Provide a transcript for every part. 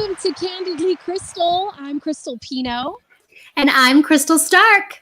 welcome to Candidly Krystal. I'm Crystal Pino. And I'm Crystal Stark.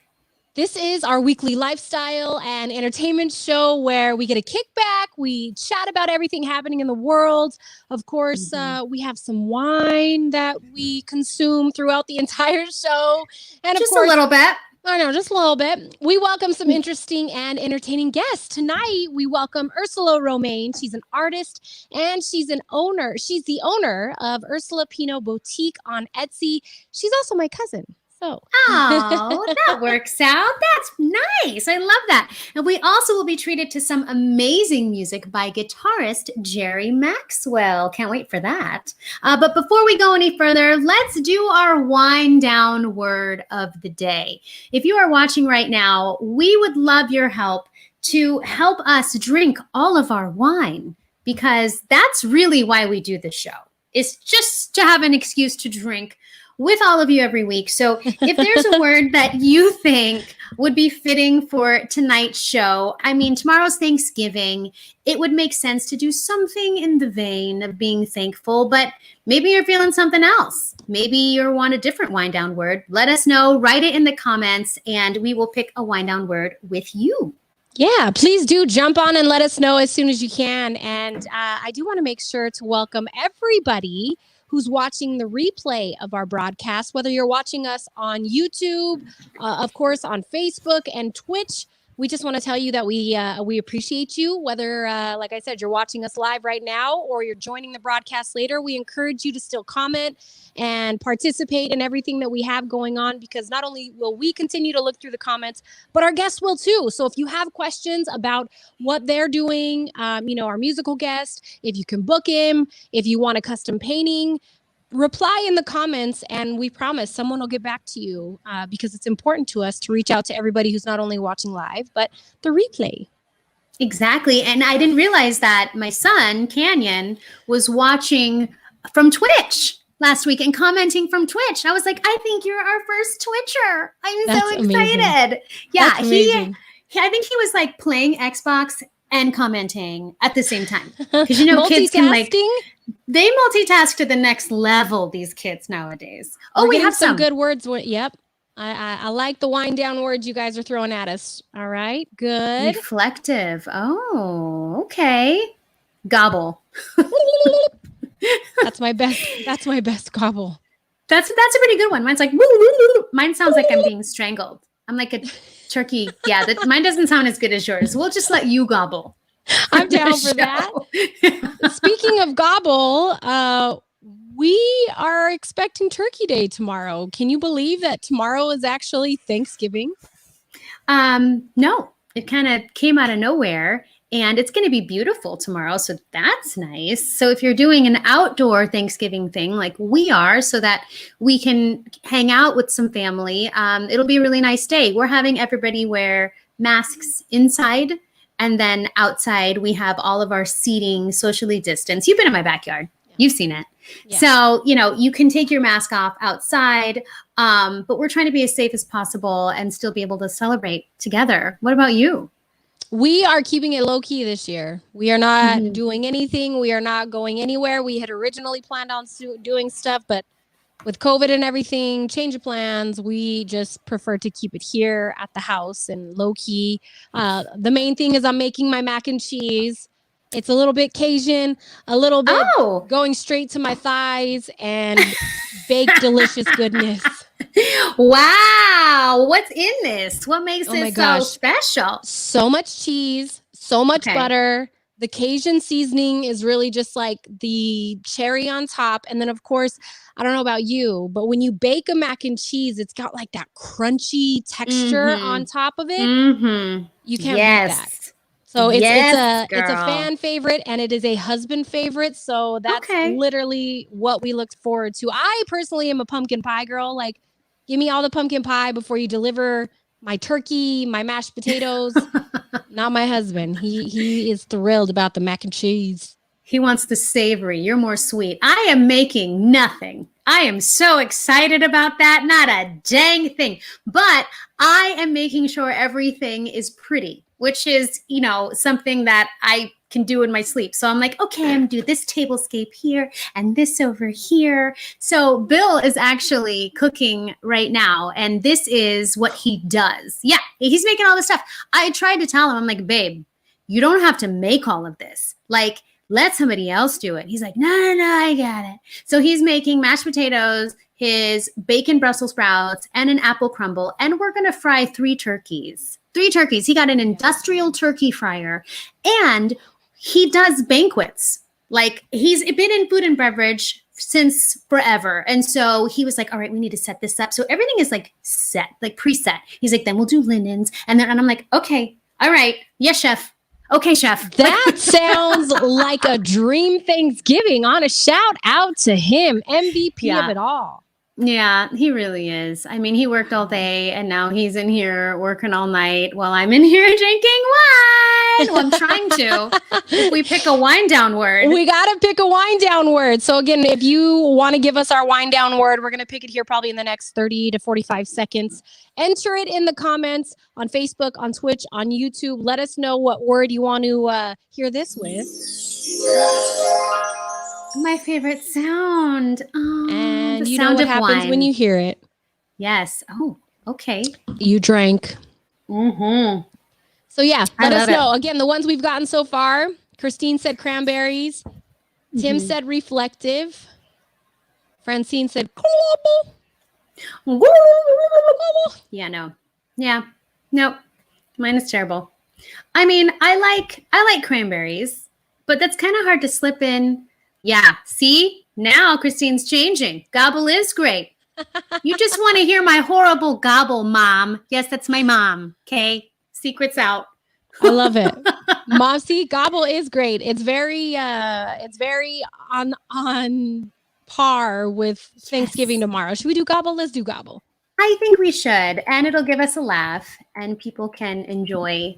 This is our weekly lifestyle and entertainment show where we get a kickback. We chat about everything happening in the world. Of course, we have some wine that we consume throughout the entire show. And just of course, a little bit. I know, just a little bit. We welcome some interesting and entertaining guests. Tonight, we welcome Ursula Romaine. She's an artist and she's an owner. She's the owner of Ursula Pino Boutique on Etsy. She's also my cousin. Oh, that works out. That's nice. I love that. And we also will be treated to some amazing music by guitarist Jerry Maxwell. Can't wait for that. But before we go any further, let's do our wind down word of the day. If you are watching right now, we would love your help to help us drink all of our wine, because that's really why we do this show. It's just to have an excuse to drink with all of you every week. So if there's a word that you think would be fitting for tonight's show, I mean, tomorrow's Thanksgiving, it would make sense to do something in the vein of being thankful, but maybe you're feeling something else. Maybe you want a different wind down word. Let us know, write it in the comments, and we will pick a wind down word with you. Yeah, please do jump on and let us know as soon as you can. And I do want to make sure to welcome everybody who's watching the replay of our broadcast, whether you're watching us on YouTube, of course, on Facebook and Twitch. We just want to tell you that we appreciate you, whether, like I said, you're watching us live right now or you're joining the broadcast later. We encourage you to still comment and participate in everything that we have going on, because not only will we continue to look through the comments, but our guests will too. So if you have questions about what they're doing, our musical guest, if you can book him, if you want a custom painting, reply in the comments, and we promise someone will get back to you, because it's important to us to reach out to everybody who's not only watching live, but the replay. Exactly. And I didn't realize that my son, Canyon, was watching from Twitch last week and commenting from Twitch. I was like, I think you're our first Twitcher. I'm so excited. Amazing. Yeah, I think he was like playing Xbox and commenting at the same time. Because kids can they multitask to the next level, these kids nowadays. Oh, we have some good words. Yep. I like the wind down words you guys are throwing at us. All right, good. Reflective. Oh, okay. Gobble. That's my best gobble. That's a pretty good one. Mine's like, mine sounds like I'm being strangled. I'm like a turkey. Yeah, mine doesn't sound as good as yours. We'll just let you gobble. I'm down for that. Speaking of gobble, we are expecting Turkey Day tomorrow. Can you believe that tomorrow is actually Thanksgiving? No, it kind of came out of nowhere. And it's going to be beautiful tomorrow, so that's nice. So if you're doing an outdoor Thanksgiving thing like we are, so that we can hang out with some family, it'll be a really nice day. We're having everybody wear masks inside, and then outside we have all of our seating socially distanced. You've been in my backyard. Yeah. You've seen it. Yeah. So, you can take your mask off outside, but we're trying to be as safe as possible and still be able to celebrate together. What about you? We are keeping it low key this year. We are not doing anything. We are not going anywhere. We had originally planned on doing stuff, but with COVID and everything, change of plans, we just prefer to keep it here at the house and low key. The main thing is I'm making my mac and cheese. It's a little bit Cajun, a little bit going straight to my thighs, and baked delicious goodness. Wow. What's in this? What makes it so special? So much cheese, so much butter. The Cajun seasoning is really just like the cherry on top. And then, of course, I don't know about you, but when you bake a mac and cheese, it's got like that crunchy texture on top of it. You can't beat that. So it's a fan favorite, and it is a husband favorite. So that's literally what we look forward to. I personally am a pumpkin pie girl. Like, give me all the pumpkin pie before you deliver my turkey, my mashed potatoes. Not my husband. He is thrilled about the mac and cheese. He wants the savory. You're more sweet. I am making nothing. I am so excited about that. Not a dang thing. But I am making sure everything is pretty, which is, something that I can do in my sleep. So I'm like, okay, I'm gonna do this tablescape here and this over here. So Bill is actually cooking right now, and this is what he does. Yeah, he's making all this stuff. I tried to tell him, I'm like, babe, you don't have to make all of this. Like, let somebody else do it. He's like, no, I got it. So he's making mashed potatoes, his bacon Brussels sprouts, and an apple crumble. And we're going to fry 3 turkeys. 3 turkeys. He got an industrial turkey fryer. And he does banquets. Like, he's been in food and beverage since forever. And so he was like, all right, we need to set this up. So everything is like set, like preset. He's like, then we'll do linens. And I'm like, okay, all right. Yes, chef. Okay, chef. That sounds like a dream Thanksgiving. On a shout out to him, MVP of it all. Yeah, he really is. I mean, he worked all day and now he's in here working all night while I'm in here drinking wine. Well, I'm trying to. If we pick a wine down word. We got to pick a wine down word. So again, if you want to give us our wine down word, we're going to pick it here probably in the next 30 to 45 seconds. Enter it in the comments on Facebook, on Twitch, on YouTube. Let us know what word you want to hear this with. My favorite sound. Oh, and the you know sound what of happens wine. when you hear it. Yes. Oh, okay. You drank. Mm-hmm. So yeah, let us know. it. Again, the ones we've gotten so far. Christine said cranberries. Tim said reflective. Francine said global. Yeah, no. Yeah. Nope. Mine is terrible. I mean, I like cranberries, but that's kind of hard to slip in. Yeah. See? Now Christine's changing. Gobble is great. You just want to hear my horrible gobble, Mom. Yes, that's my mom. Okay. Secrets out. I love it. Mom, see, gobble is great. It's very on par with Thanksgiving tomorrow. Should we do gobble? Let's do gobble. I think we should. And it'll give us a laugh and people can enjoy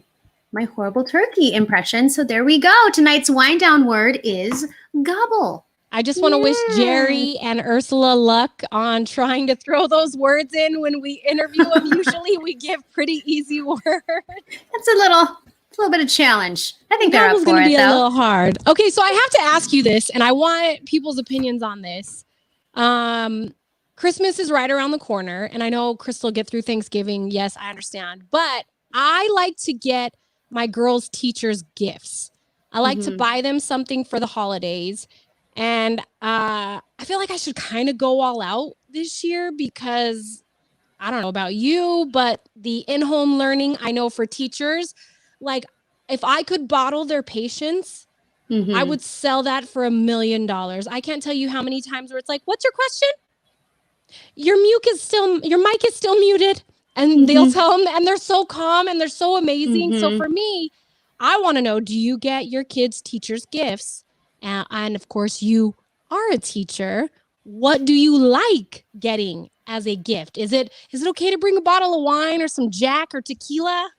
my horrible turkey impression. So there we go. Tonight's wind down word is gobble. I just want to wish Jerry and Ursula luck on trying to throw those words in when we interview them. Usually we give pretty easy words. That's a little bit of challenge. I think they're up for going to it, be though. a little hard. Okay, so I have to ask you this, and I want people's opinions on this. Christmas is right around the corner, and I know Krystal get through Thanksgiving. Yes, I understand. But I like to get my girls' teachers gifts. I like to buy them something for the holidays. And I feel like I should kind of go all out this year because I don't know about you, but the in-home learning, I know for teachers, like if I could bottle their patience, I would sell that for $1 million. I can't tell you how many times where it's like, what's your question? Your mic is still muted. And they'll tell them, and they're so calm and they're so amazing. So for me, I want to know, do you get your kids' teachers gifts? And of course, you are a teacher. What do you like getting as a gift? Is it okay to bring a bottle of wine or some Jack or tequila?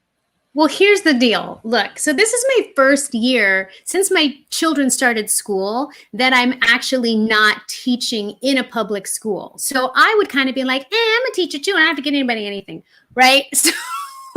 Well, here's the deal. Look, so this is my first year since my children started school that I'm actually not teaching in a public school. So I would kind of be like, I'm a teacher too, and I don't have to get anybody anything, right? So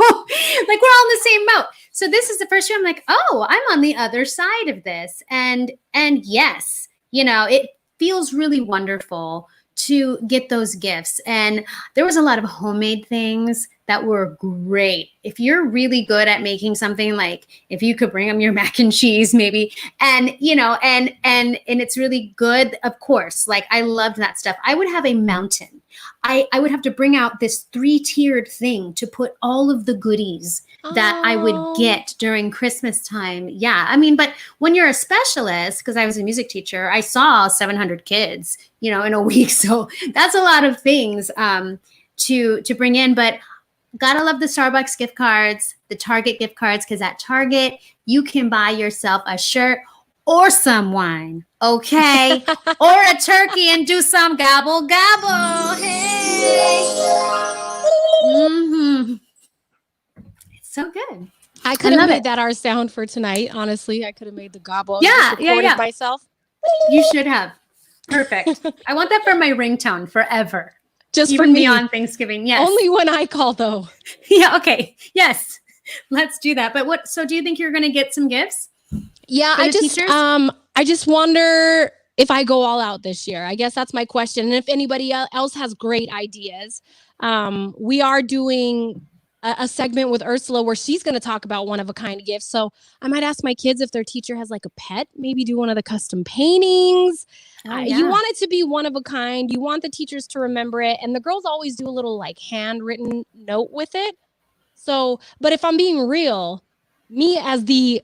like we're all in the same boat. So this is the first year I'm like, oh, I'm on the other side of this. And yes, you know, it feels really wonderful to get those gifts. And there was a lot of homemade things that were great. If you're really good at making something, like if you could bring them your mac and cheese maybe, and you know, and it's really good, of course, like I loved that stuff. I would have a mountain. I would have to bring out this 3-tiered thing to put all of the goodies that I would get during Christmas time. Yeah. I mean, but when you're a specialist, because I was a music teacher, I saw 700 kids, you know, in a week. So that's a lot of things to bring in. But gotta love the Starbucks gift cards, the Target gift cards, because at Target, you can buy yourself a shirt or some wine, okay? Or a turkey and do some gobble gobble. Hey. It's so good. I could have made that our sound for tonight. Honestly, I could have made the gobble. Yeah. Myself. You should have. Perfect. I want that for my ringtone forever. Just even for me on Thanksgiving. Yes. Only when I call, though. Yeah. Okay. Yes. Let's do that. But so do you think you're going to get some gifts? Yeah, for the teachers? I just wonder if I go all out this year. I guess that's my question. And if anybody else has great ideas, we are doing a segment with Ursula where she's going to talk about one of a kind gifts. So I might ask my kids if their teacher has like a pet, maybe do one of the custom paintings. Oh, You yeah. want it to be one of a kind. You want the teachers to remember it. And the girls always do a little like handwritten note with it. So, but if I'm being real, me as the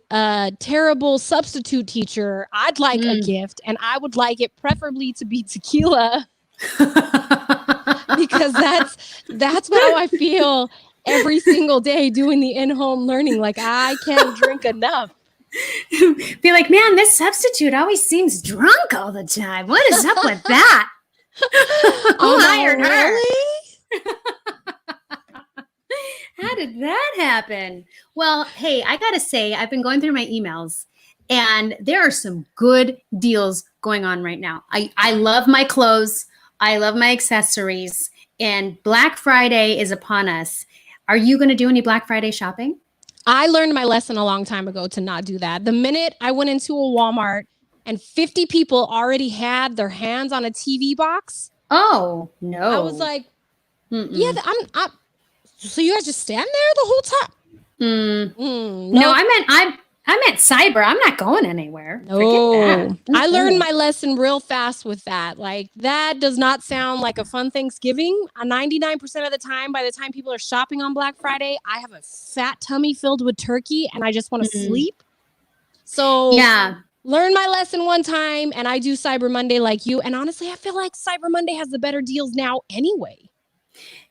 terrible substitute teacher, I'd like a gift, and I would like it preferably to be tequila because that's how I feel every single day doing the in-home learning. Like I can't drink enough. Be like, man, this substitute always seems drunk all the time. What is up with that? Who hired her? Really? How did that happen? Well, hey, I got to say, I've been going through my emails and there are some good deals going on right now. I love my clothes. I love my accessories, and Black Friday is upon us. Are you going to do any Black Friday shopping? I learned my lesson a long time ago to not do that. The minute I went into a Walmart and 50 people already had their hands on a TV box. Oh, no. I was like, yeah, so you guys just stand there the whole time? No, I meant cyber. I'm not going anywhere. No, I learned my lesson real fast with that. Like that does not sound like a fun Thanksgiving. 99% of the time, by the time people are shopping on Black Friday, I have a fat tummy filled with turkey and I just want to sleep. So yeah, learn my lesson one time, and I do Cyber Monday like you. And honestly, I feel like Cyber Monday has the better deals now anyway.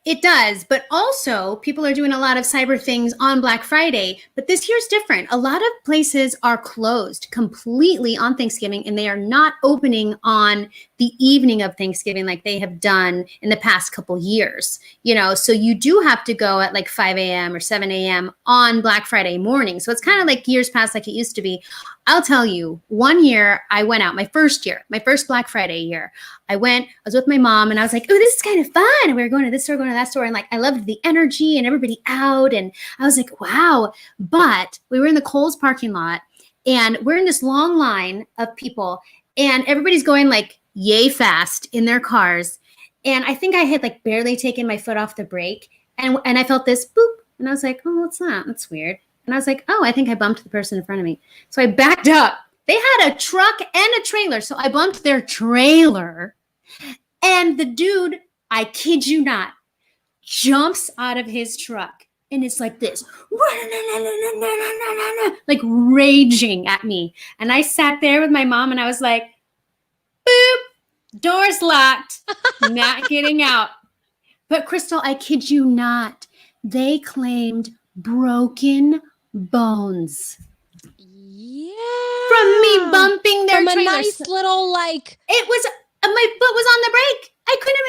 It does, but also people are doing a lot of cyber things on Black Friday, but this year's different. A lot of places are closed completely on Thanksgiving, and they are not opening on the evening of Thanksgiving like they have done in the past couple years. You know, so you do have to go at like 5 a.m. or 7 a.m. on Black Friday morning. So it's kind of like years past like it used to be. I'll tell you, one year I went out, my first Black Friday year. I was with my mom and I was like, oh, this is kind of fun. And we were going to this store, going to that store. And like, I loved the energy and everybody out. And I was like, wow. But we were in the Kohl's parking lot and we're in this long line of people and everybody's going like yay fast in their cars. And I think I had like barely taken my foot off the brake. And I felt this boop. And I was like, oh, what's that? That's weird. And I was like, oh, I think I bumped the person in front of me. So I backed up. They had a truck and a trailer. So I bumped their trailer. And the dude, I kid you not, jumps out of his truck. And it's like this, like raging at me. And I sat there with my mom and I was like, boop, door's locked, not getting out. But Krystal, I kid you not, they claimed broken bones. Yeah. From me bumping their From a trailer. nice little like. It was, my foot was on the brake. I couldn't have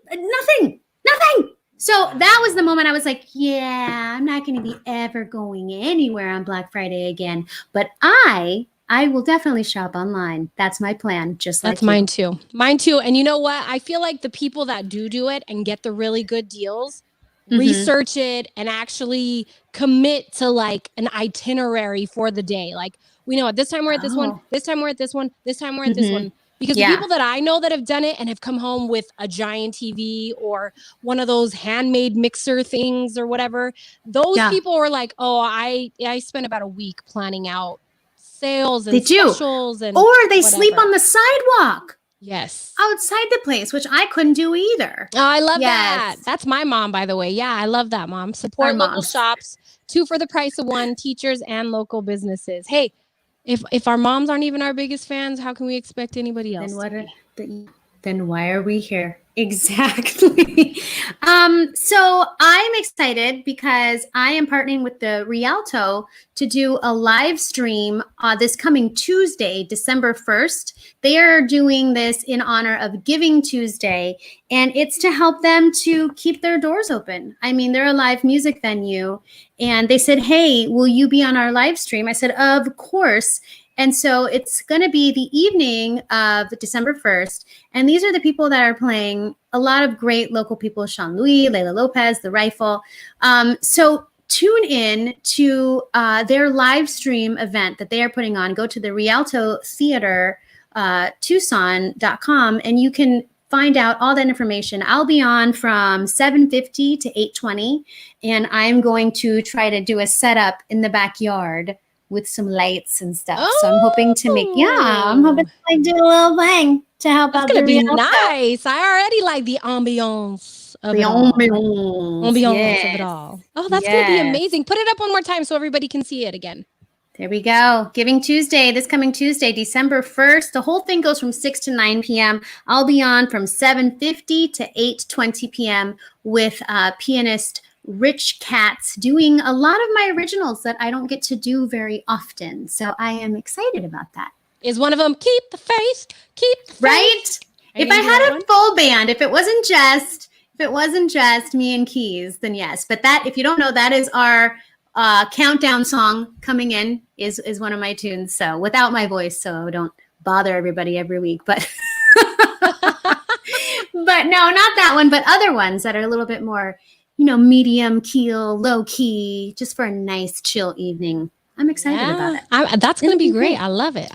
been going nothing. So that was the moment I was like, yeah, I'm not going to be ever going anywhere on Black Friday again. But I will definitely shop online. That's my plan. Just like That's mine too. Mine too. And you know what? I feel like the people that do it and get the really good deals, research it and actually commit to like an itinerary for the day. Like we know at this time we're at this one, this time we're at this one, this time we're at this one. Because the people that I know that have done it and have come home with a giant TV or one of those handmade mixer things or whatever, those people were like, oh, I spent about a week planning out sales and specials and or they sleep on the sidewalk. Yes. Outside the place, which I couldn't do either. Oh, I love that. That's my mom, by the way. Yeah, I love that, Mom. Support local shops, 2 for the price of 1, teachers and local businesses. Hey, if our moms aren't even our biggest fans, how can we expect anybody else? Then why are we here? Exactly. So I'm excited because I am partnering with the Rialto to do a live stream this coming Tuesday, December 1st. They are doing this in honor of Giving Tuesday, and it's to help them to keep their doors open. I mean, they're a live music venue, and they said, hey, will you be on our live stream? I said, of course. And so it's going to be the evening of December 1st. And these are the people that are playing, a lot of great local people, Sean Louis, Layla Lopez, The Rifle. So tune in to their live stream event that they are putting on. Go to the Rialto Theater, Tucson.com, and you can find out all that information. I'll be on from 7:50 to 8:20, and I'm going to try to do a setup in the backyard with some lights and stuff. Oh. So I'm hoping to I'm hoping to like do a little thing to help out. It's gonna the be Rialto. nice. I already like the ambiance of The it all. ambiance Ambiance of it all. Oh, that's gonna be amazing. Put it up one more time so everybody can see it again. There we go. Giving Tuesday, this coming Tuesday, December 1st. The whole thing goes from 6 to 9 p.m. I'll be on from 7:50 to 8:20 p.m. with pianist Rich Katz doing a lot of my originals that I don't get to do very often. So I am excited about that. Is one of them Keep the Faith? Keep the Faith. Right? If I had a full band, if it wasn't just me and keys, then yes. But that, if you don't know, that is our countdown song coming in is one of my tunes. So without my voice, so don't bother everybody every week. But but no, not that one, but other ones that are a little bit more, medium keel, low key, just for a nice chill evening. I'm excited about it. That's going to be great. I love it.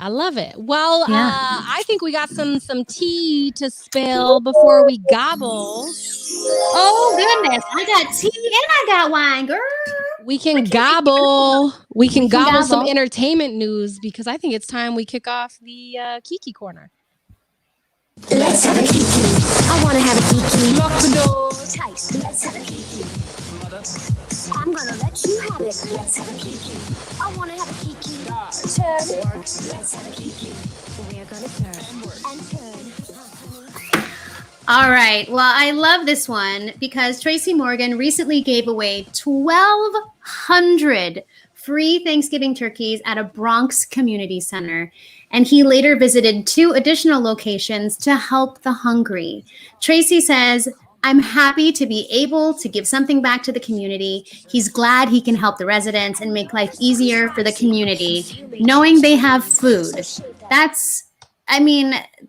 Well, I think we got some tea to spill before we gobble. Oh, goodness. I got tea and I got wine, girl. We can gobble. We can gobble some entertainment news because I think it's time we kick off the Kiki Corner. Let's have a Kiki. I want to have a Kiki. Lock the door tight. Let's have a Kiki. I'm gonna let you have it. Let's have a Kiki. I want to have a Kiki. Turn. Let's have a Kiki. We're gonna turn and turn. All right. Well, I love this one because Tracy Morgan recently gave away 1,200 free Thanksgiving turkeys at a Bronx community center. And he later visited 2 additional locations to help the hungry. Tracy says, I'm happy to be able to give something back to the community. He's glad he can help the residents and make life easier for the community, knowing they have food.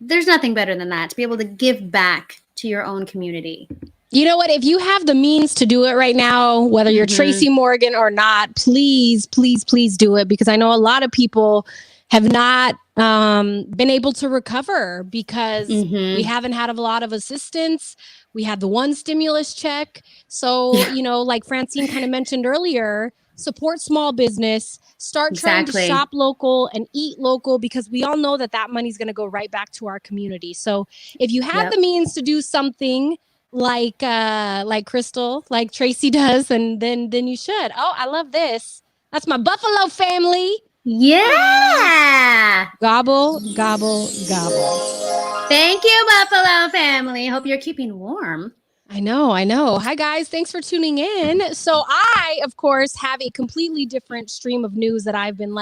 There's nothing better than that, to be able to give back to your own community. You know what? If you have the means to do it right now, whether you're Tracy Morgan or not, please, please, please do it, because I know a lot of people have not been able to recover because we haven't had a lot of assistance. We had the one stimulus check. So, like Francine kind of mentioned earlier, support small business, start trying to shop local and eat local, because we all know that money's going to go right back to our community. So if you have the means to do something like Krystal, like Tracy does, and then you should. Oh, I love this. That's my Buffalo family. Yeah. Gobble, gobble, gobble. Thank you, Buffalo family. Hope you're keeping warm. I know. Hi, guys. Thanks for tuning in. So I, of course, have a completely different stream of news that I've been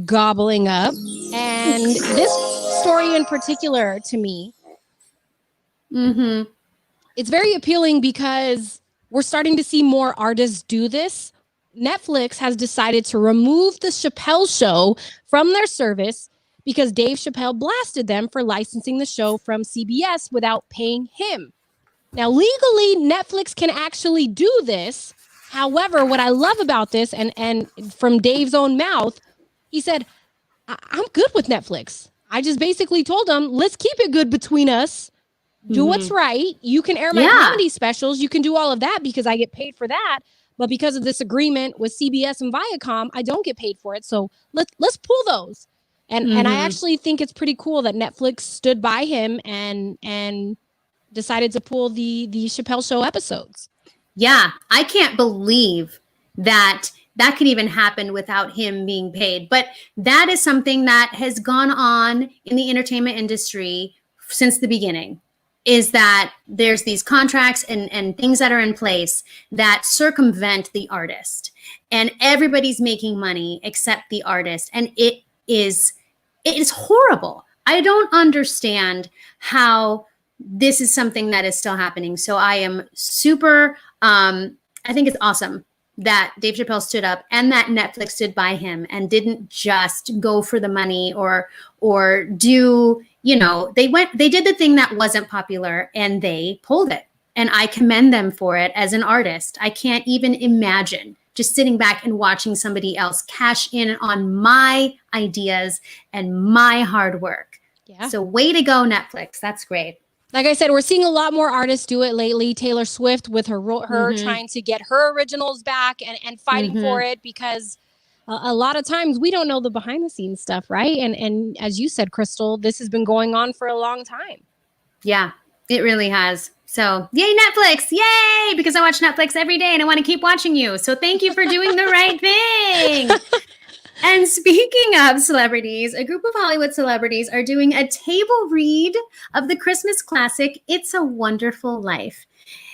gobbling up. And this story in particular to me, it's very appealing because we're starting to see more artists do this. Netflix has decided to remove the Chappelle Show from their service because Dave Chappelle blasted them for licensing the show from CBS without paying him. Now, legally, Netflix can actually do this. However, what I love about this, and from Dave's own mouth, he said, I'm good with Netflix. I just basically told them, let's keep it good between us. Do what's right. You can air my comedy specials. You can do all of that because I get paid for that. But because of this agreement with CBS and Viacom, I don't get paid for it. So let's pull those. And I actually think it's pretty cool that Netflix stood by him and decided to pull the Chappelle Show episodes. Yeah, I can't believe that could even happen without him being paid. But that is something that has gone on in the entertainment industry since the beginning, is that there's these contracts and things that are in place that circumvent the artist. And everybody's making money except the artist. And it is horrible. I don't understand how this is something that is still happening. So I am super, I think it's awesome that Dave Chappelle stood up and that Netflix stood by him and didn't just go for the money or do, they did the thing that wasn't popular and they pulled it. And I commend them for it as an artist. I can't even imagine just sitting back and watching somebody else cash in on my ideas and my hard work. Yeah. So way to go, Netflix. That's great. Like I said, we're seeing a lot more artists do it lately. Taylor Swift with her trying to get her originals back and fighting for it, because a lot of times we don't know the behind the scenes stuff, right? And as you said, Krystal, this has been going on for a long time. Yeah, it really has. So yay, Netflix. Yay. Because I watch Netflix every day and I want to keep watching you. So thank you for doing the right thing. And speaking of celebrities, a group of Hollywood celebrities are doing a table read of the Christmas classic, It's a Wonderful Life.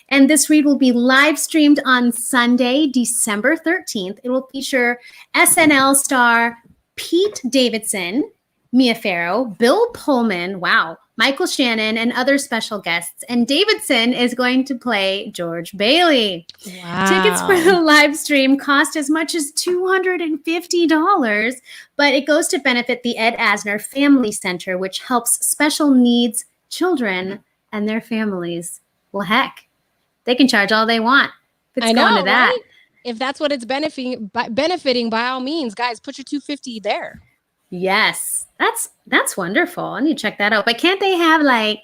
And this read will be live streamed on Sunday, December 13th. It will feature SNL star Pete Davidson, Mia Farrow, Bill Pullman, wow, Michael Shannon, and other special guests. And Davidson is going to play George Bailey. Wow. Tickets for the live stream cost as much as $250, but it goes to benefit the Ed Asner Family Center, which helps special needs children and their families. Well, heck, they can charge all they want. If it's going to that. Right? If that's what it's benefiting, by all means, guys, put your $250 there. Yes, that's wonderful. I need to check that out. But can't they have a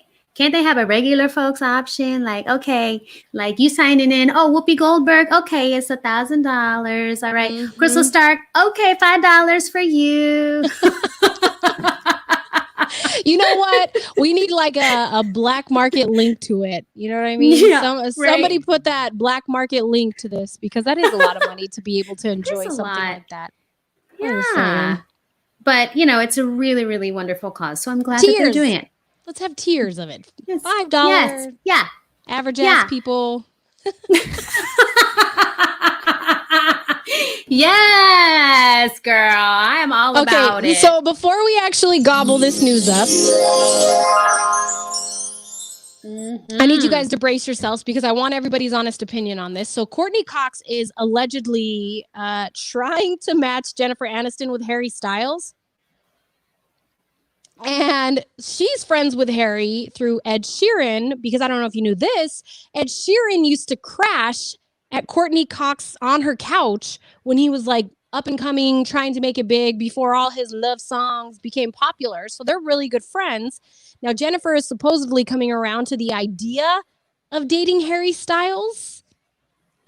regular folks option? Like, okay, like you signing in. Oh, Whoopi Goldberg. Okay, it's $1,000. All right, Crystal Stark. Okay, $5 for you. You know what? We need like a black market link to it. You know what I mean? Yeah, somebody put that black market link to this, because that is a lot of money to be able to enjoy something like that. Yeah. But, it's a really, really wonderful cause. So I'm glad that they're doing it. Let's have tiers of it. Yes. $5. Yes. Yeah. Average ass people. Yes, girl. I am all about it. So before we actually gobble this news up, I need you guys to brace yourselves, because I want everybody's honest opinion on this. So Courtney Cox is allegedly trying to match Jennifer Aniston with Harry Styles. And she's friends with Harry through Ed Sheeran, because I don't know if you knew this. Ed Sheeran used to crash at Courtney Cox on her couch when he was like up and coming, trying to make it big before all his love songs became popular. So they're really good friends. Now, Jennifer is supposedly coming around to the idea of dating Harry Styles.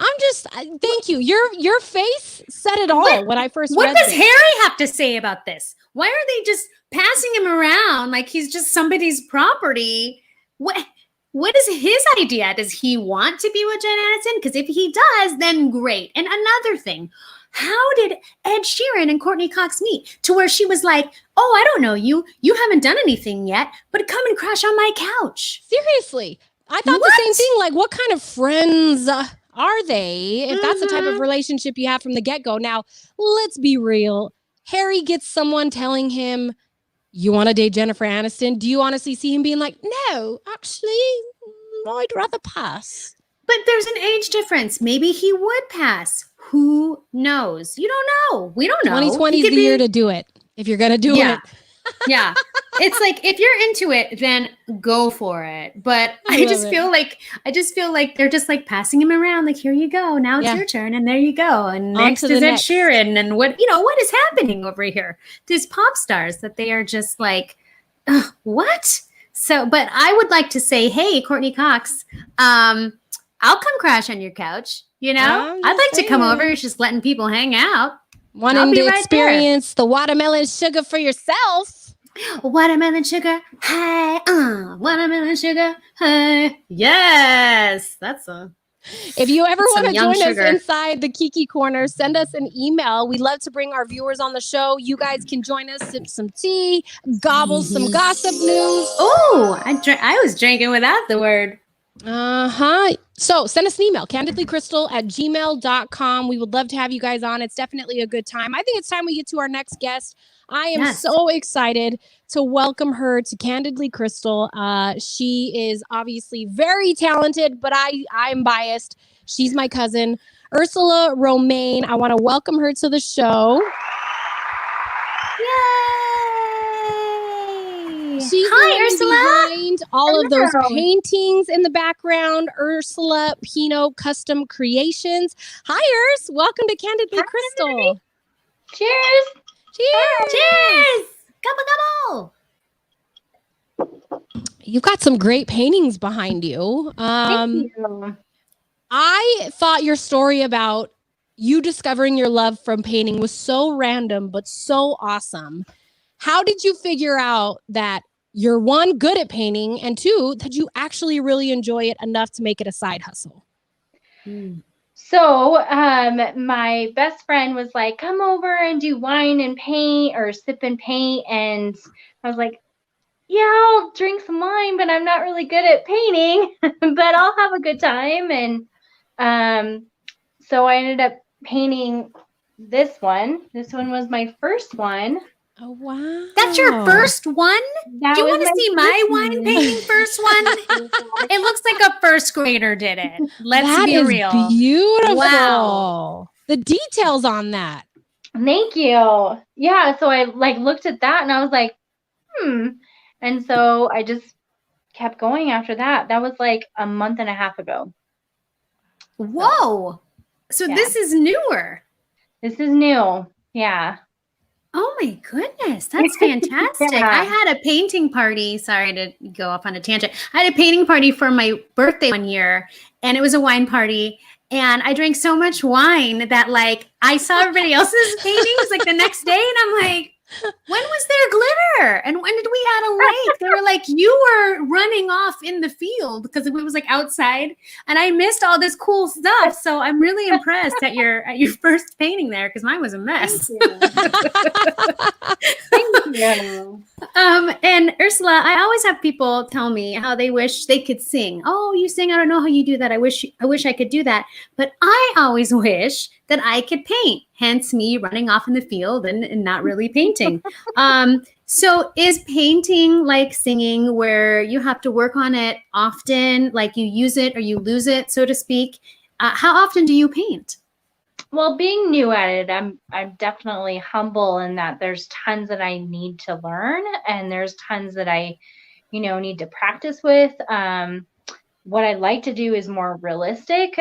Thank you. Your face said it all when I first read What does this. Harry have to say about this? Why are they just passing him around like he's just somebody's property? What is his idea? Does he want to be with Jen Aniston? Because if he does, then great. And another thing, how did Ed Sheeran and Courtney Cox meet to where she was like, oh, I don't know you. You haven't done anything yet, but come and crash on my couch. Seriously. I thought the same thing. Like, what kind of friends are they if that's the type of relationship you have from the get-go? Now, let's be real. Harry gets someone telling him, you want to date Jennifer Aniston? Do you honestly see him being like, no, actually, I'd rather pass? But there's an age difference. Maybe he would pass. Who knows? You don't know. We don't know. 2020 is the year to do it. If you're going to do it. Yeah. It's like, if you're into it, then go for it. But I just feel like they're just like passing him around. Like, here you go. Now it's your turn. And there you go. And next is Ed Sheeran. And what is happening over here? These pop stars that they are just like, what? So, but I would like to say, hey, Courtney Cox, I'll come crash on your couch. I'd like to come over. Just letting people hang out. Wanting to experience the watermelon sugar for yourself. Watermelon sugar, hey, watermelon sugar, hey. Yes, that's a. If you ever want to join us inside the Kiki Corner, send us an email. We love to bring our viewers on the show. You guys can join us, sip some tea, gobble some gossip news. Oh, I was drinking without the word. So send us an email, candidlykrystal@gmail.com. We would love to have you guys on. It's definitely a good time. I think it's time we get to our next guest. I am so excited to welcome her to Candidly Krystal. She is obviously very talented, but I'm biased. She's my cousin, Ursula Romaine. I want to welcome her to the show. Yay! She's the Hi, woman Ursula. behind all of those Hello. paintings in the background. Ursula Pino Custom Creations. Hi, Urs. Welcome to Candidly Krystal. Cheers. Cheers. Cheers. Gobble, gobble. You've got some great paintings behind you. Thank you. I thought your story about you discovering your love from painting was so random, but so awesome. How did you figure out that you're one, good at painting, and two, that you actually really enjoy it enough to make it a side hustle? So, my best friend was like, come over and do wine and paint or sip and paint. And I was like, yeah, I'll drink some wine, but I'm not really good at painting, but I'll have a good time. And so I ended up painting this one. This one was my first one. Oh, wow. That's your first one? That Do you was want to my see first my one. wine painting first one? It looks like a first grader did it. Let's That be is real. beautiful. Wow. The details on that. Thank you. Yeah, so I looked at that and I was like, And so I just kept going after that. That was like a month and a half ago. Whoa. So Yeah. this is newer. This is new. Yeah. Oh my goodness, that's fantastic. Yeah. I had a painting party. Sorry to go off on a tangent. I had a painting party for my birthday one year, and it was a wine party. And I drank so much wine that I saw everybody else's paintings the next day, and I'm like, when was there glitter? And when did we add a lake? They were like, you were running off in the field because it was outside, and I missed all this cool stuff. So I'm really impressed at your first painting there, because mine was a mess. Thank you. And Ursula, I always have people tell me how they wish they could sing. Oh, you sing. I don't know how you do that. I wish I could do that. But I always wish that I could paint. Hence me running off in the field and not really painting. So is painting like singing, where you have to work on it often, like you use it or you lose it, so to speak? How often do you paint? Well, being new at it, I'm definitely humble in that there's tons that I need to learn, and there's tons that I, need to practice with. What I'd like to do is more realistic.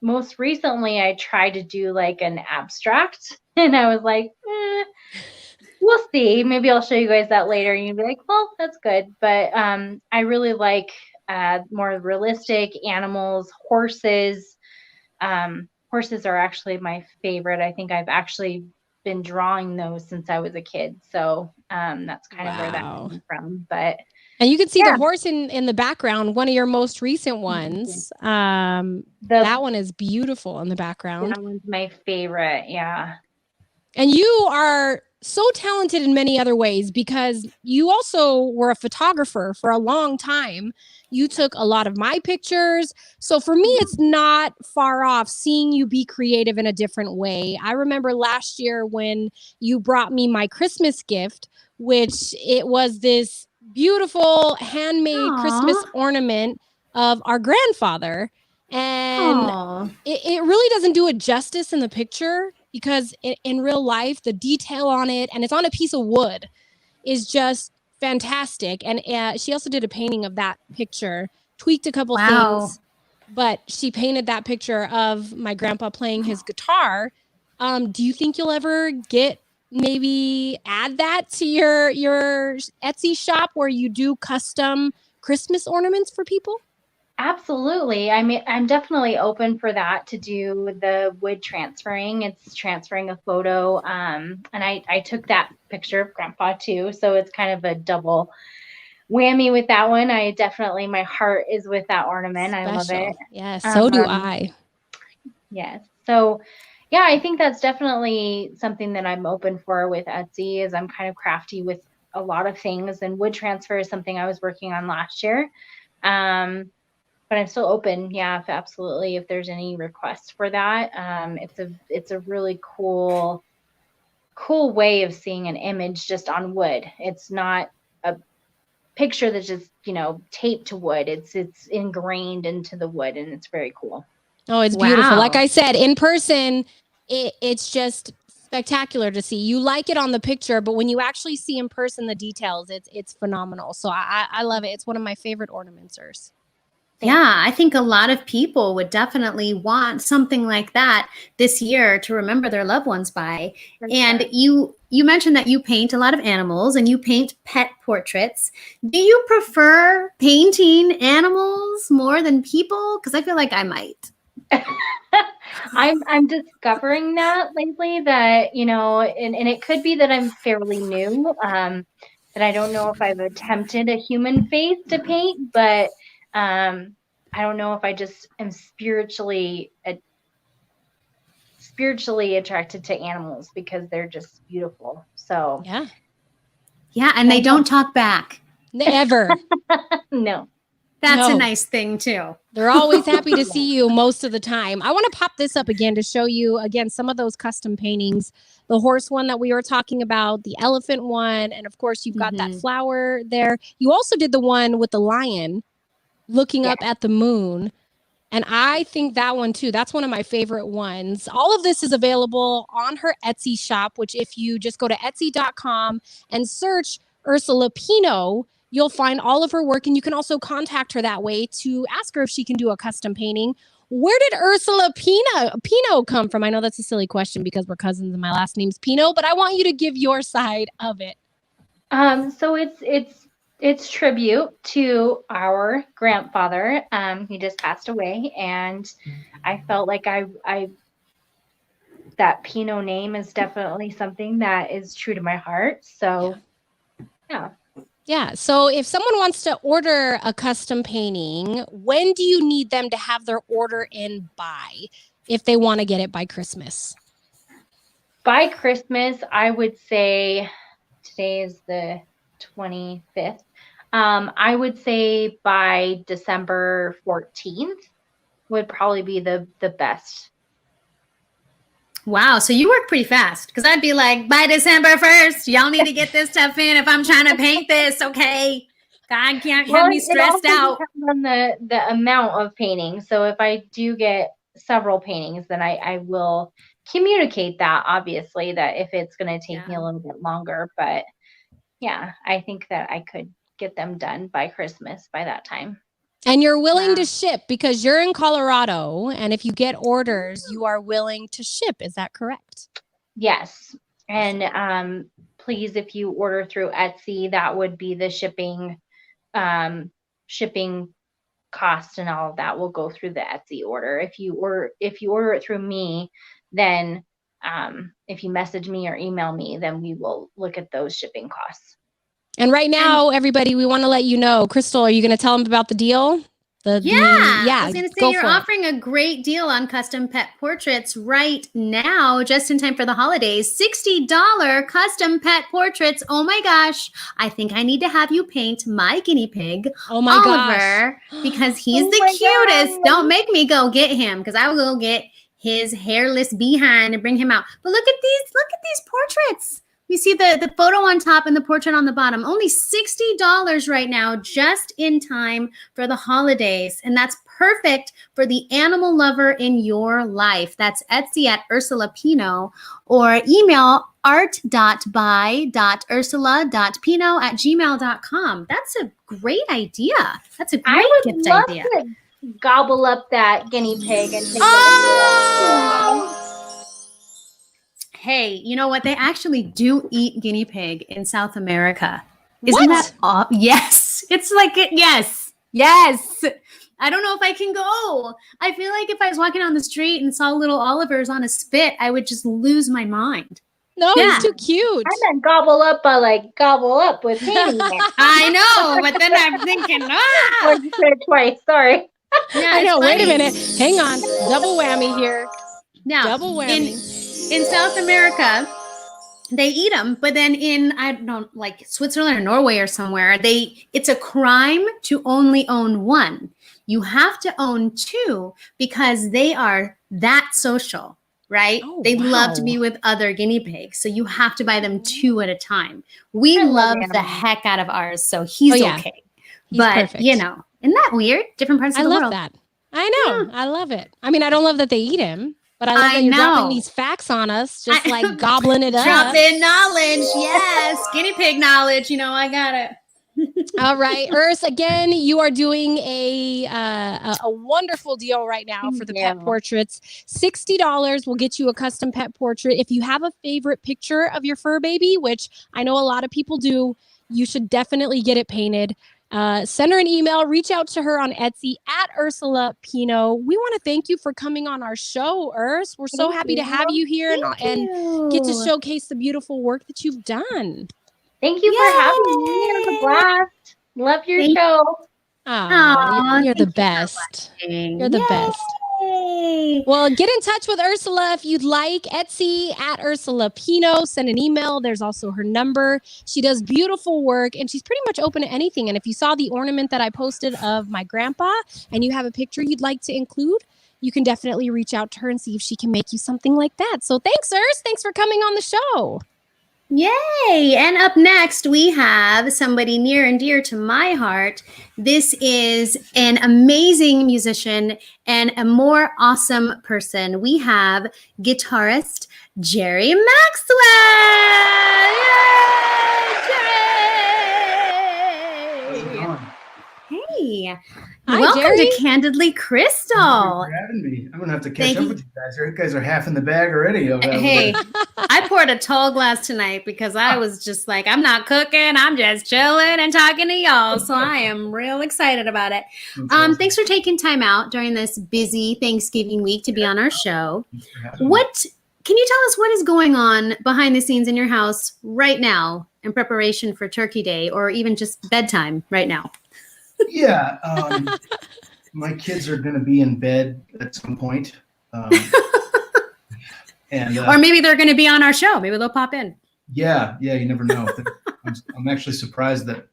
Most recently, I tried to do an abstract, and I was like, we'll see. Maybe I'll show you guys that later, and you'll be like, well, that's good. But I really like more realistic animals, horses. Horses are actually my favorite. I think I've actually been drawing those since I was a kid. So that's kind of where that came from. But and you can see the horse in the background, one of your most recent ones. That one is beautiful in the background. That one's my favorite. Yeah. And you are so talented in many other ways, because you also were a photographer for a long time. You took a lot of my pictures. So for me, it's not far off seeing you be creative in a different way. I remember last year when you brought me my Christmas gift, which it was this beautiful handmade Christmas ornament of our grandfather. And it really doesn't do it justice in the picture, because in real life, the detail on it, and it's on a piece of wood, is just fantastic. And she also did a painting of that picture, tweaked a couple things, but she painted that picture of my grandpa playing his guitar. Do you think you'll ever maybe add that to your Etsy shop, where you do custom Christmas ornaments for people? Absolutely. I mean, I'm definitely open for that, to do the wood transferring. It's transferring a photo. And I took that picture of Grandpa too. So it's kind of a double whammy with that one. My heart is with that ornament. Special. I love it. Yes, so do I. Yes. So yeah, I think that's definitely something that I'm open for with Etsy, is I'm kind of crafty with a lot of things, and wood transfer is something I was working on last year. But I'm still open, absolutely, if there's any requests for that. It's a really cool way of seeing an image just on wood. It's not a picture that's just taped to wood. It's ingrained into the wood, and it's very cool. Oh, it's beautiful. Like I said, in person, it's just spectacular to see. You like it on the picture, but when you actually see in person the details, it's phenomenal. So I love it. It's one of my favorite ornaments. Yeah, I think a lot of people would definitely want something like that this year to remember their loved ones by. And you mentioned that you paint a lot of animals and you paint pet portraits. Do you prefer painting animals more than people? Because I feel like I might. I'm discovering that lately, that, you know, and it could be that I'm fairly new, that I don't know if I've attempted a human face to paint, but I don't know if I just am spiritually attracted to animals because they're just beautiful. So yeah, and they don't talk back. Never. No. That's a nice thing too. They're always happy to see you most of the time. I want to pop this up again to show you again some of those custom paintings. The horse one that we were talking about, the elephant one, and of course you've got that flower there. You also did the one with the lion looking up at the moon. And I think that one too, that's one of my favorite ones. All of this is available on her Etsy shop, which if you just go to etsy.com and search Ursula Pino, you'll find all of her work, and you can also contact her that way to ask her if she can do a custom painting. Where did Ursula Pino come from? I know that's a silly question because we're cousins and my last name's Pino, but I want you to give your side of it. So it's tribute to our grandfather. He just passed away, and I felt like that Pino name is definitely something that is true to my heart. So Yeah. So if someone wants to order a custom painting, when do you need them to have their order in by if they want to get it by Christmas? By Christmas, I would say today is the 25th. I would say by December 14th would probably be the best. Wow, so you work pretty fast, because I'd be like, by December 1st, y'all need to get this stuff in if I'm trying to paint this, okay? God can't have me stressed out. It depends on the amount of paintings. So if I do get several paintings, then I will communicate that, obviously, that if it's going to take me a little bit longer. But yeah, I think that I could get them done by Christmas by that time. And you're willing to ship because you're in Colorado, and if you get orders, you are willing to ship. Is that correct? Yes. And please, if you order through Etsy, that would be the shipping cost and all of that will go through the Etsy order. If you order it through me, then if you message me or email me, then we will look at those shipping costs. And right now, everybody, we want to let you know, Krystal, are you going to tell them about the deal? I was going to say you're offering a great deal on custom pet portraits right now, just in time for the holidays. $60 custom pet portraits. Oh my gosh. I think I need to have you paint my guinea pig, Oliver, because he's the cutest. God. Don't make me go get him, because I will go get his hairless behind and bring him out. But look at these portraits. You see the photo on top and the portrait on the bottom. Only $60 right now, just in time for the holidays. And that's perfect for the animal lover in your life. That's Etsy at Ursula Pino, or email art.by.ursula.pino@gmail.com. That's a great idea. That's a great gift idea. To gobble up that guinea pig and take Hey, you know what? They actually do eat guinea pig in South America. Isn't that off? Yes. It's like, yes. I don't know if I can go. I feel like if I was walking on the street and saw little Olivers on a spit, I would just lose my mind. No, he's too cute. I meant gobble up with painting. I know, but then I'm thinking, Or you said it twice, sorry. Yeah, I know. Wait a minute. Hang on. Double whammy here. Now, double whammy. In South America, they eat them, but then in, I don't know, like Switzerland or Norway or somewhere, it's a crime to only own one. You have to own two because they are that social, right? Oh, they love to be with other guinea pigs. So you have to buy them two at a time. We love the heck out of ours, so he's okay. He's perfect. You know, isn't that weird? Different parts of the world. I love that. I know. Yeah. I love it. I mean, I don't love that they eat him. But I love that I you're dropping know. these facts on us, just like gobbling it up. Drop in knowledge. Yes. Guinea pig knowledge. You know, I got it. All right, Urs, again, you are doing a wonderful deal right now for the pet portraits. $60 will get you a custom pet portrait. If you have a favorite picture of your fur baby, which I know a lot of people do, you should definitely get it painted. Send her an email, reach out to her on Etsy at Ursula Pino. We want to thank you for coming on our show, Urs. We're so happy to have you here and get to showcase the beautiful work that you've done. Thank you for having me. It was a blast. Love your show. You're the best. You're the best. Well, get in touch with Ursula if you'd like. Etsy at Ursula Pino. Send an email. There's also her number. She does beautiful work, and she's pretty much open to anything. And if you saw the ornament that I posted of my grandpa and you have a picture you'd like to include, you can definitely reach out to her and see if she can make you something like that. So thanks, Urs. Thanks for coming on the show. Yay! And up next, we have somebody near and dear to my heart. This is an amazing musician and a more awesome person. We have guitarist Jerry Maxwell. Yay, Jerry! Hey. Hi, Welcome Jerry. to Candidly Krystal. Thank you for having me. I'm gonna have to catch up with you guys. You guys are half in the bag already. Hey, I poured a tall glass tonight because I was just like, I'm not cooking. I'm just chilling and talking to y'all. So I am real excited about it. Thanks for taking time out during this busy Thanksgiving week to be on our show. What can you tell us what is going on behind the scenes in your house right now in preparation for Turkey Day or even just bedtime right now? Yeah, my kids are going to be in bed at some point, and or maybe they're going to be on our show. Maybe they'll pop in. Yeah, you never know. I'm actually surprised that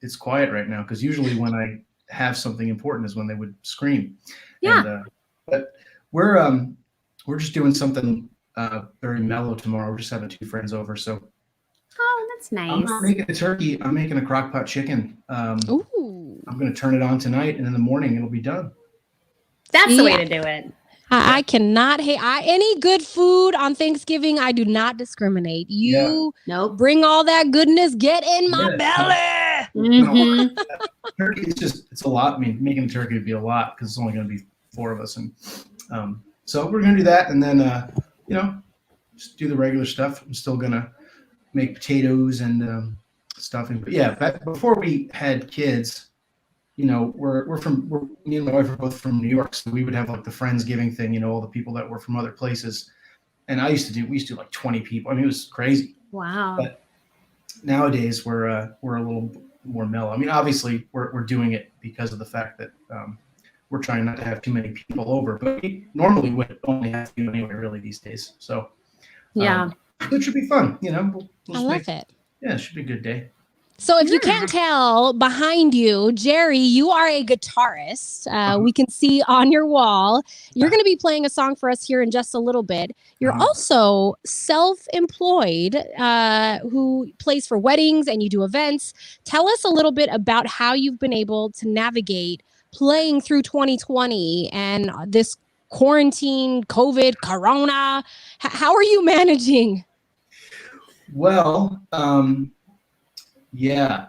it's quiet right now because usually when I have something important is when they would scream. Yeah, and, but we're just doing something very mellow tomorrow. We're just having 2 friends over, so. Oh, that's nice. I'm not making a turkey. I'm making a crock pot chicken. Ooh. I'm going to turn it on tonight, and in the morning it'll be done. That's the way to do it. I cannot hate any good food on Thanksgiving. I do not discriminate. You bring all that goodness. Get in my belly. Mm-hmm. Turkey, it's a lot. I mean, making a turkey would be a lot because it's only going to be 4 of us, and so we're going to do that, and then just do the regular stuff. I'm still going to make potatoes and stuffing. But yeah, before we had kids, me and my wife are both from New York, so we would have like the Friendsgiving thing, all the people that were from other places. And we used to do like 20 people. I mean, it was crazy. Wow. But nowadays we're a little more mellow. I mean, obviously we're doing it because of the fact that we're trying not to have too many people over, but we normally would only have to anyway, really, these days. So yeah. It should be fun, We'll I love it. Yeah, it should be a good day. So if you can't tell, behind you, Jerry, you are a guitarist. We can see on your wall. You're going to be playing a song for us here in just a little bit. You're also self-employed, who plays for weddings and you do events. Tell us a little bit about how you've been able to navigate playing through 2020 and this quarantine, COVID, Corona. How are you managing? Well, yeah,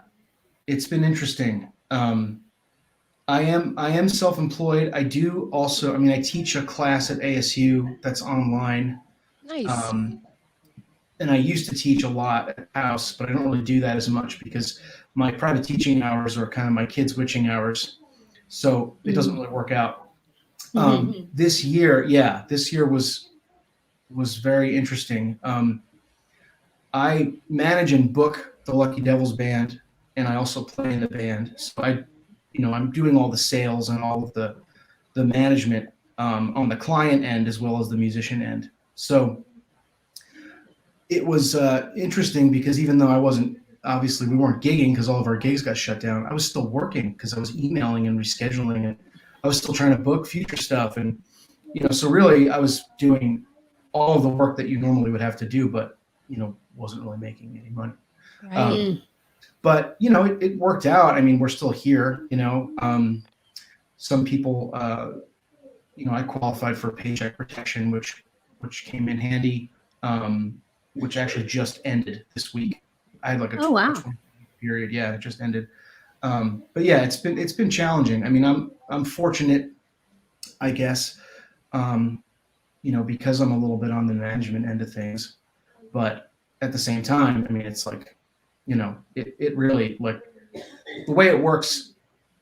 it's been interesting. I am self-employed. I do also, I teach a class at ASU that's online. Nice. And I used to teach a lot at the house, but I don't really do that as much because my private teaching hours are kind of my kids' witching hours. So it doesn't really work out. This year was very interesting. I manage and book the Lucky Devils band, and I also play in the band. So I'm doing all the sales and all of the management on the client end as well as the musician end. So it was interesting because even though obviously we weren't gigging because all of our gigs got shut down, I was still working because I was emailing and rescheduling, and I was still trying to book future stuff. And, so really I was doing all of the work that you normally would have to do, but, wasn't really making any money. Right. But, it worked out. We're still here, some people I qualified for paycheck protection, which came in handy, which actually just ended this week. I had like a 20 period. Yeah, it just ended. But yeah, it's been challenging. I mean, I'm fortunate, I guess, because I'm a little bit on the management end of things. But at the same time, I mean, it's like, it really, like, the way it works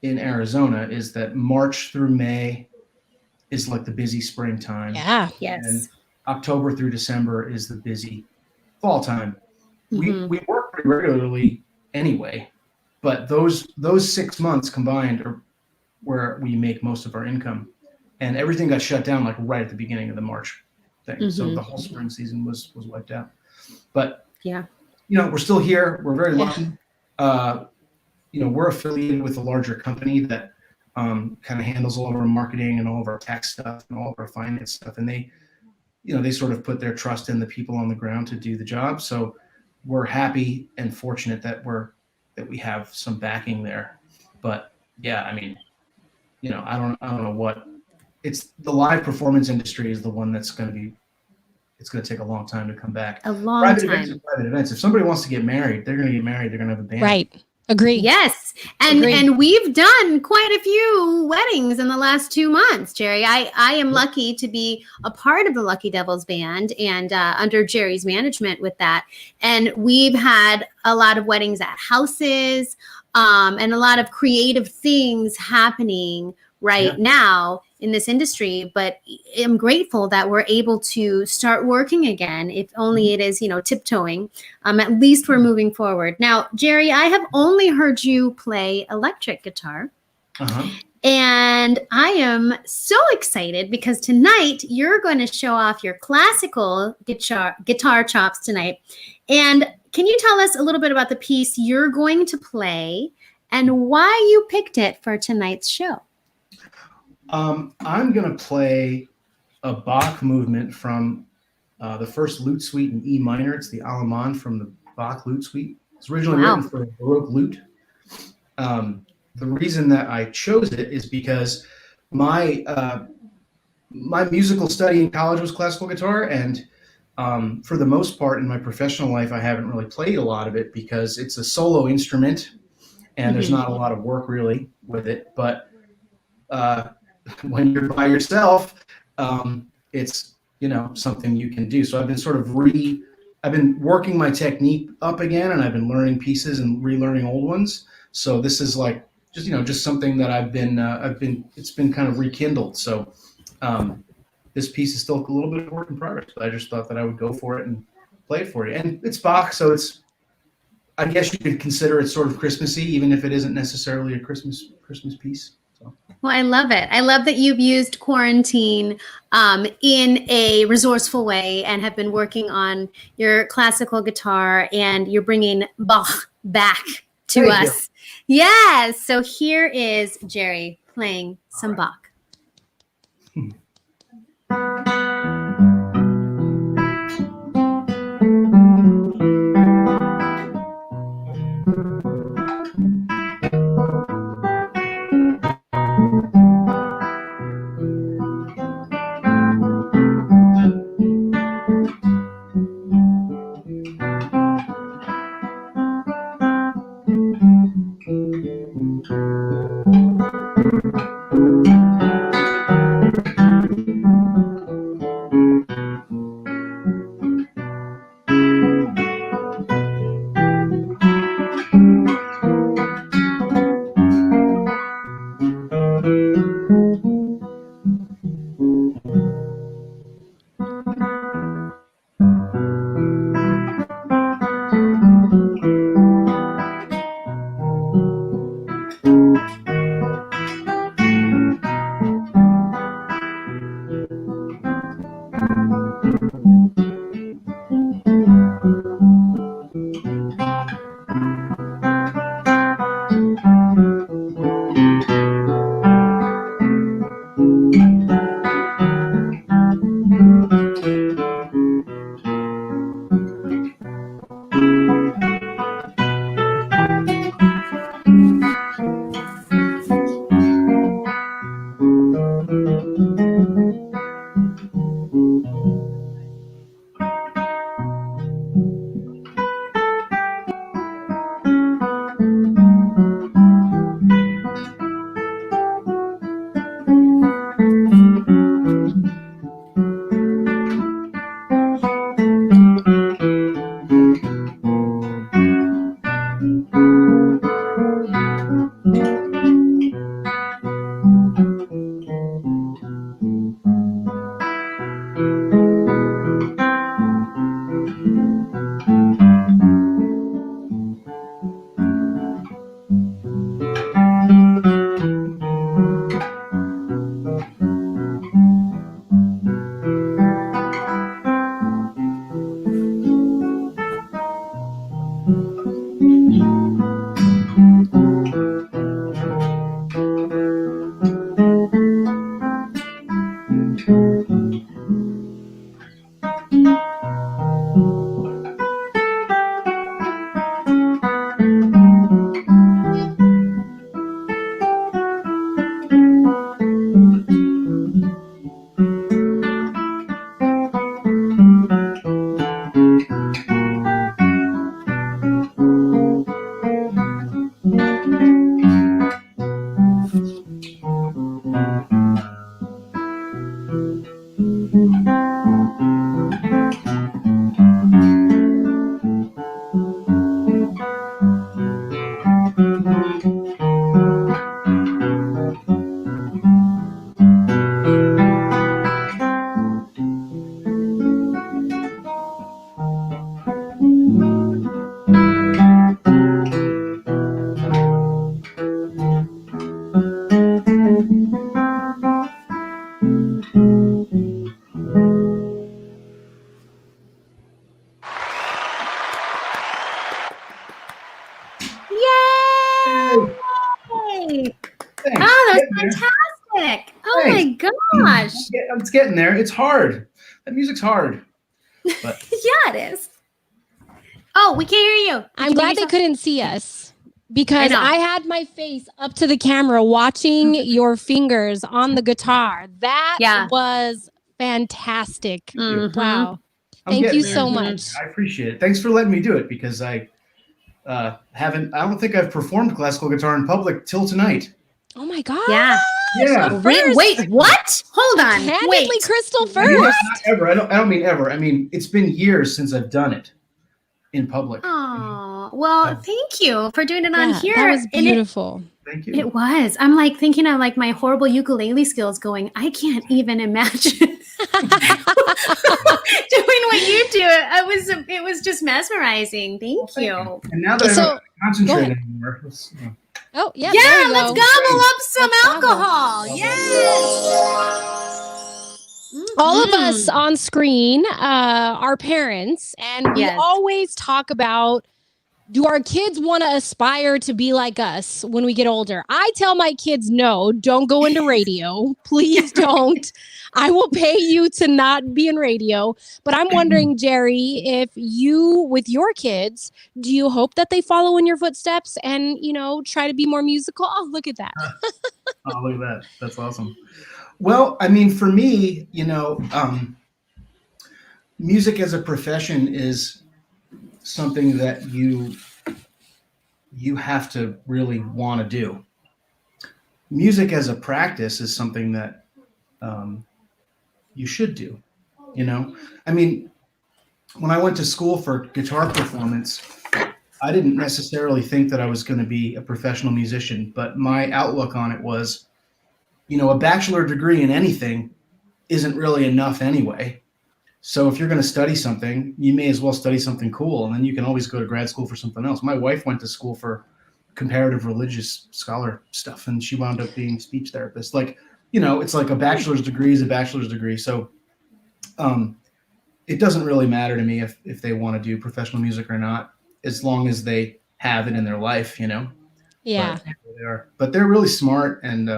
in Arizona is that March through May is like the busy springtime. Yeah. Yes. And October through December is the busy fall time. Mhm. We work pretty regularly anyway, but those 6 months combined are where we make most of our income. And everything got shut down like right at the beginning of the March thing. So the whole spring season was wiped out. But Yeah. we're still here. We're very Yeah. lucky. We're affiliated with a larger company that kind of handles all of our marketing and all of our tax stuff and all of our finance stuff. And they sort of put their trust in the people on the ground to do the job. So we're happy and fortunate that we have some backing there. But yeah, I mean, I don't know what it's. The live performance industry is the one that's going to be. It's going to take a long time to come back. A long Private time. events are private events. If somebody wants to get married, they're going to get married. They're going to have a band. Right. Agree. Yes. And Agreed. and we've done quite a few weddings in the last 2 months, Jerry. I am lucky to be a part of the Lucky Devils band and under Jerry's management with that. And we've had a lot of weddings at houses and a lot of creative things happening right now in this industry, but I'm grateful that we're able to start working again, if only it is, tiptoeing. At least we're moving forward. Now, Jerry, I have only heard you play electric guitar. And I am so excited because tonight you're going to show off your classical guitar chops tonight. And can you tell us a little bit about the piece you're going to play and why you picked it for tonight's show? I'm going to play a Bach movement from the first lute suite in E minor. It's the Allemande from the Bach lute suite. It's originally written for a Baroque lute. The reason that I chose it is because my musical study in college was classical guitar, and for the most part in my professional life, I haven't really played a lot of it because it's a solo instrument, and there's not a lot of work really with it. But when you're by yourself, it's something you can do. So I've been I've been working my technique up again, and I've been learning pieces and relearning old ones. So this is like just something that it's been kind of rekindled. So this piece is still a little bit of work in progress, but I just thought that I would go for it and play it for you. And it's Bach, so I guess you could consider it sort of Christmassy, even if it isn't necessarily a Christmas piece. Well, I love it. I love that you've used quarantine in a resourceful way and have been working on your classical guitar, and you're bringing Bach back to us. Yes. So here is Jerry playing some Bach. Yay! Thanks. Oh, that Getting was there. fantastic. Oh Thanks. my gosh. It's getting there. It's hard. That music's hard. But Yeah, it is. Oh, we can't hear you. Did I'm you glad mute they yourself? couldn't see us because I know. I had my face up to the camera watching your fingers on the guitar. That Yeah. was fantastic. Mhm. Wow. I'm Thank getting you there. so Mhm. much. I appreciate it. Thanks for letting me do it because I don't think I've performed classical guitar in public till tonight. Oh my gosh. Yeah. Yeah. First. Wait, what? Hold on. Candidly Wait. Krystal I mean, first. not ever. I don't mean ever. I mean, it's been years since I've done it in public. Oh, well, thank you for doing it on Yeah, here. that was And beautiful. Thank you. It was. I'm like thinking of like my horrible ukulele skills going, I can't even imagine doing what you do. It was just mesmerizing. Thank you. And now that I So, don't have to concentrate ahead. anymore, Oh, yeah. Yeah, there we let's go. gobble up some Let's gobble. alcohol. Yes. All of us on screen are parents, and we Yes. always talk about, do our kids want to aspire to be like us when we get older? I tell my kids, no, don't go into radio. Please don't. I will pay you to not be in radio. But I'm wondering, Jerry, if you, with your kids, do you hope that they follow in your footsteps and, try to be more musical? Oh, look at that. Oh, look at that. That's awesome. Well, I mean, for me, music as a profession is something that you have to really want to do. Music as a practice is something that you should do. I mean, when I went to school for guitar performance, I didn't necessarily think that I was going to be a professional musician, but my outlook on it was, a bachelor degree in anything isn't really enough anyway. So if you're going to study something, you may as well study something cool, and then you can always go to grad school for something else. My wife went to school for comparative religious scholar stuff, and she wound up being a speech therapist. It's like a bachelor's degree is a bachelor's degree. So it doesn't really matter to me if they want to do professional music or not, as long as they have it in their life, Yeah. But they're really smart, and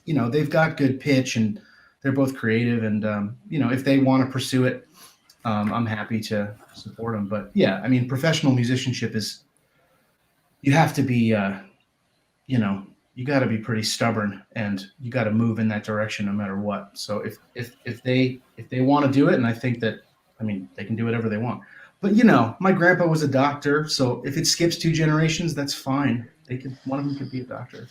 they've got good pitch, and they're both creative, and if they want to pursue it, I'm happy to support them. But yeah, I mean, professional musicianship is, you have to be you got to be pretty stubborn, and you got to move in that direction no matter what. So if they want to do it, and I think that, I mean, they can do whatever they want. But my grandpa was a doctor, so if it skips 2 generations, that's fine. One of them could be a doctor.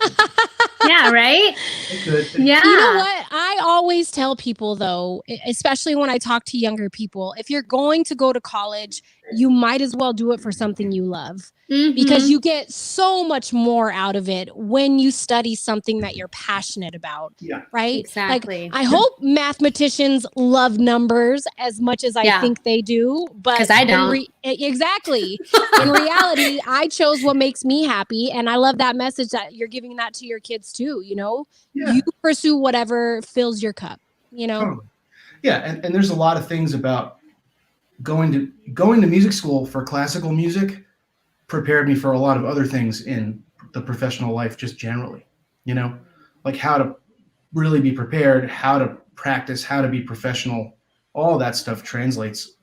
Yeah, right? They could. Yeah. You know what? I always tell people, though, especially when I talk to younger people, if you're going to go to college, you might as well do it for something you love, because you get so much more out of it when you study something that you're passionate about. Yeah. Right? Exactly. Like, I hope mathematicians love numbers as much as I think they do, but 'Cause I don't. Exactly. In reality, I chose what makes me happy, and I love that message that you're giving that to your kids too. Yeah. You pursue whatever fills your cup. Totally. Yeah, and there's a lot of things about going to music school for classical music prepared me for a lot of other things in the professional life, just generally. Like how to really be prepared, how to practice, how to be professional. All that stuff translates,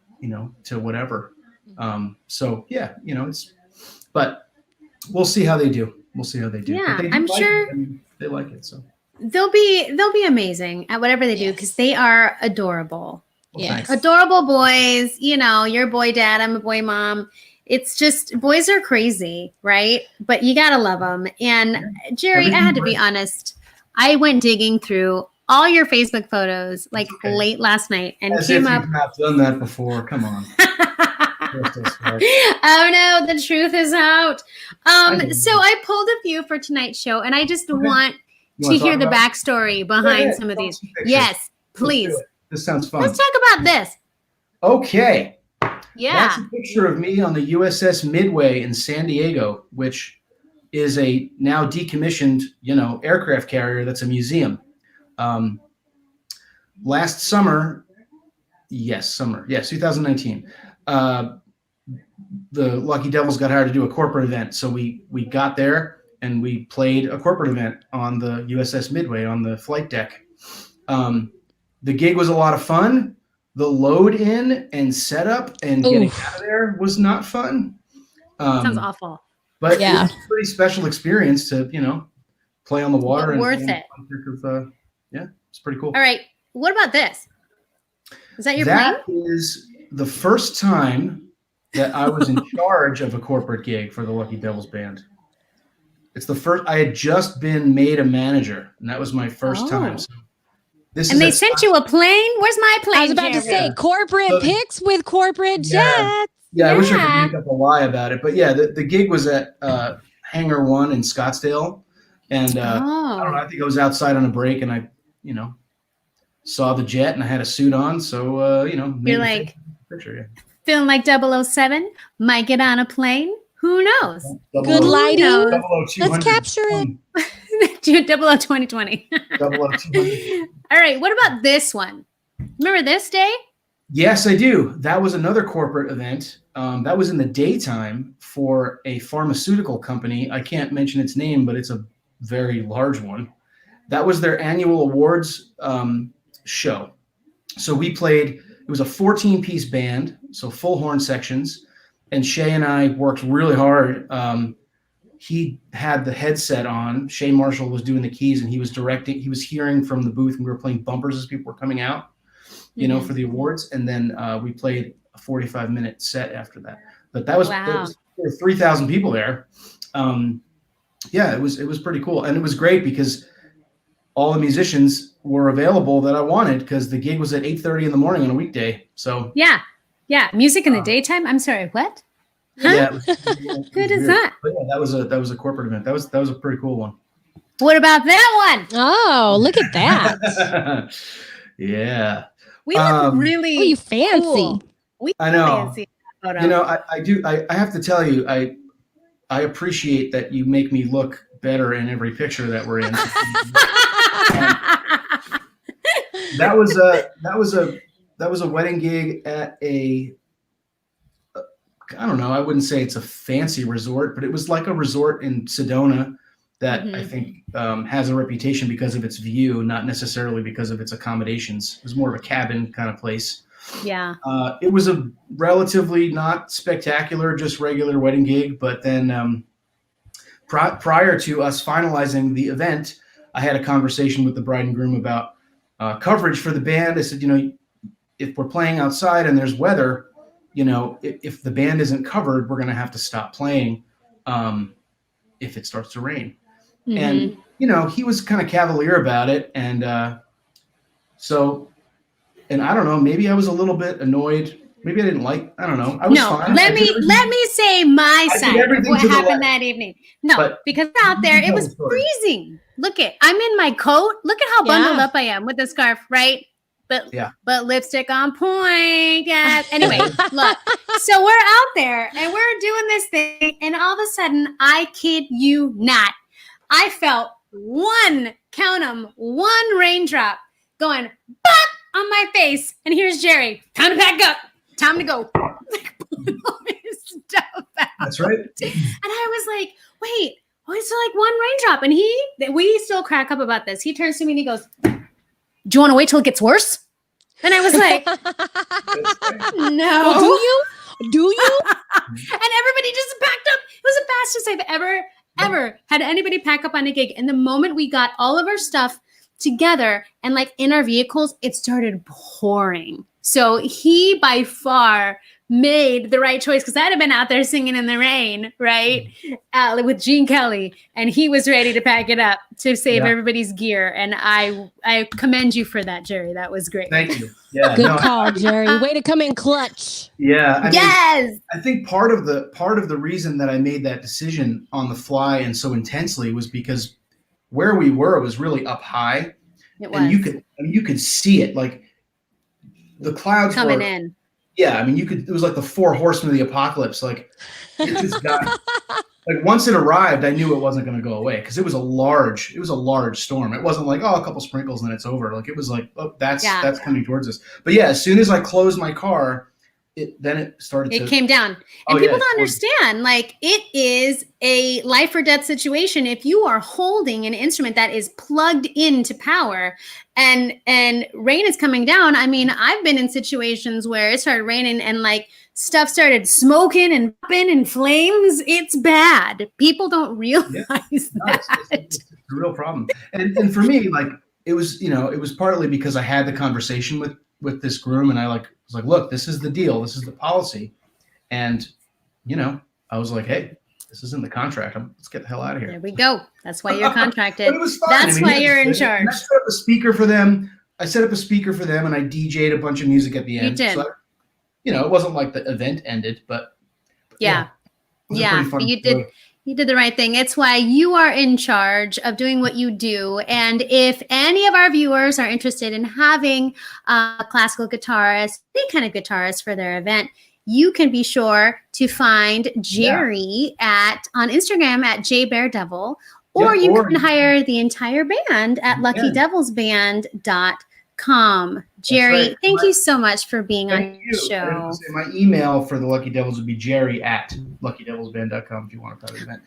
to whatever. So yeah, but we'll see how they do. Yeah, But they I'm like sure- it. I mean, they like it. So They'll be amazing at whatever they do, Yes. because they are adorable. well, Yes. thanks. Adorable boys. You're a boy dad, I'm a boy mom. It's just, boys are crazy, right? But you gotta love them. And Jerry, I had to be honest. I went digging through all your Facebook photos like Okay. late last night and As came if up. you've not done that before. Come on. Oh no, the truth is out. know. So I pulled a few for tonight's show, and I just want You to wanna hear talk the about it? backstory behind ahead. some of Show these. some pictures. Yes, Let's do please. it. This sounds fun. Let's talk about this. Okay. Yeah. That's a picture of me on the USS Midway in San Diego, which is a now decommissioned, aircraft carrier that's a museum. Last summer, 2019, the Lucky Devils got hired to do a corporate event. So we got there and we played a corporate event on the USS Midway on the flight deck. The gig was a lot of fun. The load in and setup and getting out of there was not fun. Sounds awful. But Yeah. it was a pretty special experience to, play on the water. But and worth it. It's pretty cool. All right. What about this? Is that your That plane? is the first time that I was in charge of a corporate gig for the Lucky Devils band. It's the first. I had just been made a manager, and that was my first time. So this And is they sent you a plane? Where's my plane? I was about to say corporate pics with corporate jets. Yeah, I wish I could make up a lie about it, but yeah, the gig was at Hangar 1 in Scottsdale, and I don't know. I think I was outside on a break, and I, saw the jet, and I had a suit on, so You're like picture. Yeah. feeling like 007, might get on a plane. Who knows? Good lighting. 00200. Let's capture it. 2020. 00200. All right. What about this one? Remember this day? Yes, I do. That was another corporate event. That was in the daytime for a pharmaceutical company. I can't mention its name, but it's a very large one. That was their annual awards show. So we played, it was a 14-piece band, so full horn sections. And Shay and I worked really hard. He had the headset on. Shay Marshall was doing the keys, and he was directing. He was hearing from the booth, and we were playing bumpers as people were coming out, for the awards. And then we played a 45-minute set after that. But there were 3,000 people there. It was pretty cool, and it was great because all the musicians were available that I wanted because the gig was at 8:30 in the morning on a weekday. So yeah, music in the daytime. I'm sorry, what? Huh? Yeah, Good is that? But yeah, that was a corporate event. That was a pretty cool one. What about that one? Oh, look at that. Yeah. We look really Oh, you fancy. cool. We I know. fancy. Photo. I have to tell you, I appreciate that you make me look better in every picture that we're in. That was a wedding gig at I don't know. I wouldn't say it's a fancy resort, but it was like a resort in Sedona that I think has a reputation because of its view, not necessarily because of its accommodations. It was more of a cabin kind of place. Yeah. It was a relatively not spectacular, just regular wedding gig. But then prior to us finalizing the event, I had a conversation with the bride and groom about coverage for the band. I said, if we're playing outside and there's weather, if the band isn't covered, we're going to have to stop playing if it starts to rain. And, he was kind of cavalier about it. And and I don't know, maybe I was a little bit annoyed. Maybe I didn't I don't know. I was fine. Let me say my side of what happened that evening. No, because out there, it was freezing. I'm in my coat. Look at how bundled up I am with the scarf, right? But lipstick on point. Yeah. Anyway, look. So we're out there and we're doing this thing, and all of a sudden, I kid you not, I felt one raindrop going bop on my face. And here's Jerry. Time to pack up. Time to go. Stuff out. That's right. And I was like, wait, it's like one raindrop. And we still crack up about this. He turns to me and he goes, do you want to wait till it gets worse? And I was like, no. Well, do you? And everybody just packed up. It was the fastest I've ever had anybody pack up on a gig. And the moment we got all of our stuff together and in our vehicles, it started pouring. So he by far made the right choice, because I'd have been out there singing in the rain, right, with Gene Kelly, and he was ready to pack it up to save everybody's gear. And I commend you for that, Jerry. That was great. Thank you. Yeah, Good call, Jerry. Way to come in clutch. Yeah. Yes. I think part of the reason that I made that decision on the fly and so intensely was because where we were was really up high. It was. And you could see it, like the clouds coming in. Yeah, I mean, it was like the 4 horsemen of the apocalypse. Like, it just got, like, once it arrived, I knew it wasn't going to go away, because it was a large storm. It wasn't like, oh, a couple sprinkles and then it's over. Like, it was like, oh, that's coming towards us. But yeah, as soon as I closed my car, it came down. And people don't understand, like, it is a life or death situation. If you are holding an instrument that is plugged into power and rain is coming down. I mean, I've been in situations where it started raining and like stuff started smoking and popping in flames. It's bad. People don't realize that. It's a real problem. And for me, like, it was partly because I had the conversation with this groom, and I was like, look, this is the deal. This is the policy. And, I was like, hey, this isn't the contract. Let's get the hell out of here. There we go. That's why you're contracted. But it was fun. That's why you're in charge. I set up a speaker for them. And I DJ'd a bunch of music at the end. You did. So it wasn't like the event ended, but yeah. But you did the right thing. It's why you are in charge of doing what you do. And if any of our viewers are interested in having a classical guitarist, any kind of guitarist for their event, you can be sure to find Jerry on Instagram at jbeardevil, or you can hire the entire band at luckydevilsband.com. Jerry, thank you so much for being on the show. My email for the Lucky Devils would be jerry@luckydevilsband.com if you want a private event.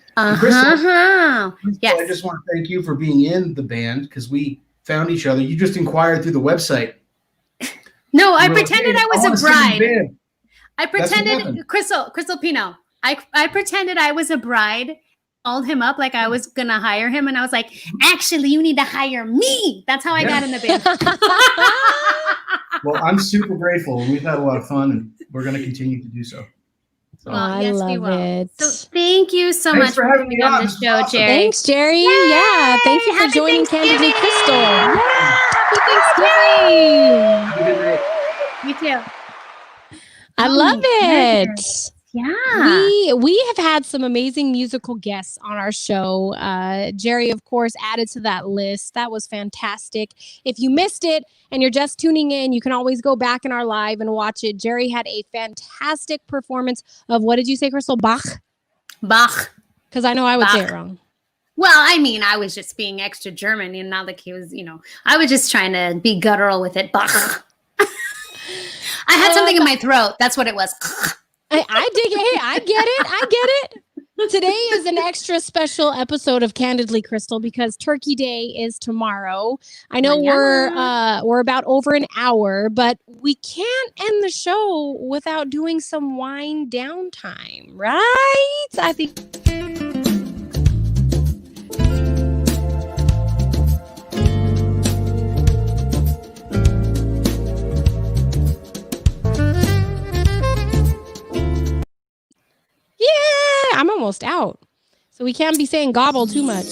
Yes. I just want to thank you for being in the band, because we found each other. You just inquired through the website. No, I pretended I was a bride. I pretended, Crystal Pino. I pretended I was a bride, called him up like I was going to hire him. And I was like, actually, you need to hire me. That's how I got in the band. Well, I'm super grateful. We've had a lot of fun, and we're going to continue to do so. I love it. So thank you so much for coming on the show, Jerry. Thanks, Jerry. Yay! Yeah, thank you for joining Candidly Krystal. Yeah, happy Thanksgiving. You too. I love it. Yeah. We have had some amazing musical guests on our show. Jerry, of course, added to that list. That was fantastic. If you missed it and you're just tuning in, you can always go back in our live and watch it. Jerry had a fantastic performance of, what did you say, Crystal? Bach? Because I know I would say it wrong. Well, I mean, I was just being extra German, and not like he was, I was just trying to be guttural with it. Bach. I had something in my throat. That's what it was. I dig it. Hey, I get it. Today is an extra special episode of Candidly Krystal because Turkey Day is tomorrow. I know we're about over an hour, but we can't end the show without doing some wind down time, right? I think. Yeah, I'm almost out. So we can't be saying gobble too much.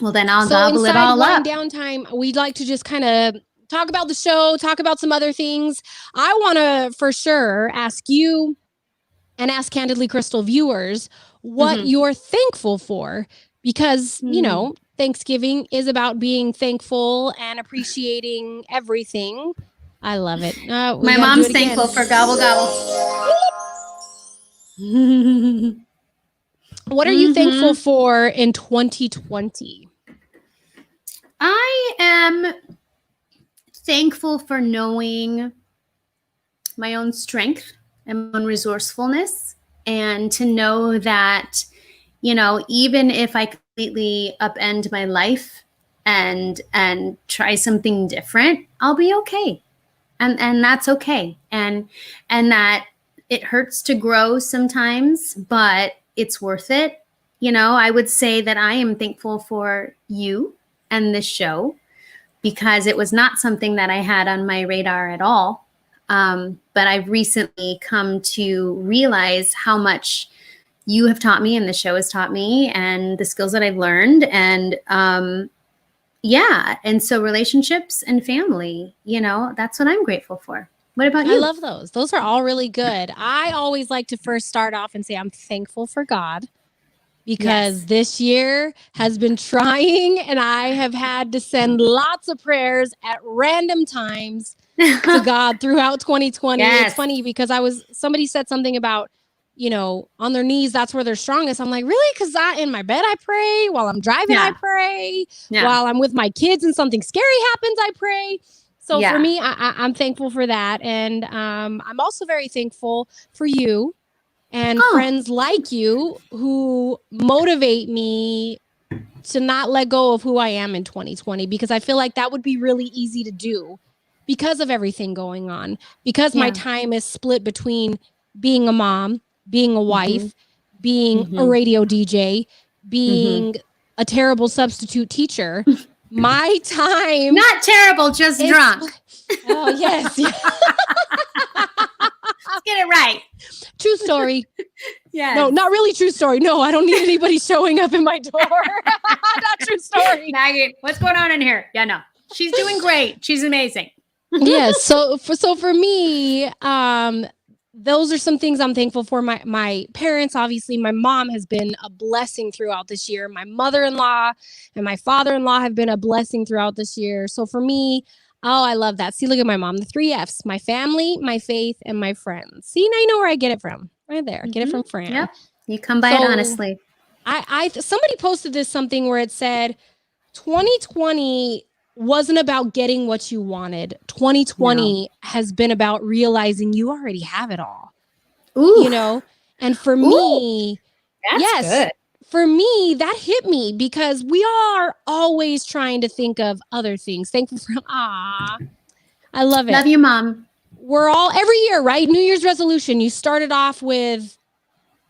Well, then I'll gobble it all up. Downtime, we'd like to just kind of talk about the show, talk about some other things. I want to for sure ask you and ask Candidly Krystal viewers what you're thankful for, because, Thanksgiving is about being thankful and appreciating everything. I love it. My mom's thankful for gobble gobble. What are you thankful for in 2020? I am thankful for knowing my own strength and my own resourcefulness, and to know that, even if I completely upend my life and try something different, I'll be okay. And that's okay. And that it hurts to grow sometimes, but it's worth it. I would say that I am thankful for you and this show, because it was not something that I had on my radar at all. But I've recently come to realize how much you have taught me and the show has taught me and the skills that I've learned. And and so relationships and family, that's what I'm grateful for. What about you? I love those. Those are all really good. I always like to first start off and say I'm thankful for God, because this year has been trying and I have had to send lots of prayers at random times to God throughout 2020. Yes. It's funny because somebody said something about, on their knees, that's where they're strongest. I'm like, really? Because in my bed, I pray. While I'm driving, I pray. Yeah. While I'm with my kids and something scary happens, I pray. So for me, I'm thankful for that. And I'm also very thankful for you and friends like you who motivate me to not let go of who I am in 2020, because I feel like that would be really easy to do because of everything going on, because my time is split between being a mom, being a wife, being a radio DJ, being a terrible substitute teacher. My time. Not terrible, just drunk. Oh, yes. Let's get it right. True story. Yeah. No, not really true story. No, I don't need anybody showing up in my door. Not true story. Maggie, what's going on in here? Yeah, no. She's doing great. She's amazing. Yes. So for me, those are some things I'm thankful for. My parents, obviously, my mom has been a blessing throughout this year. My mother-in-law and my father-in-law have been a blessing throughout this year. So for me, I love that. See, look at my mom, the 3 F's: my family, my faith, and my friends. See, now you know where I get it from. Right there. Get it from Fran. Yep. You come by it honestly. Somebody posted something where it said 2020 wasn't about getting what you wanted. 2020 has been about realizing you already have it all. Ooh. And for me, that's good. For me, that hit me because we are always trying to think of other things. Thankful for, I love it. Love you, Mom. We're all, every year, right? New Year's resolution. You started off with,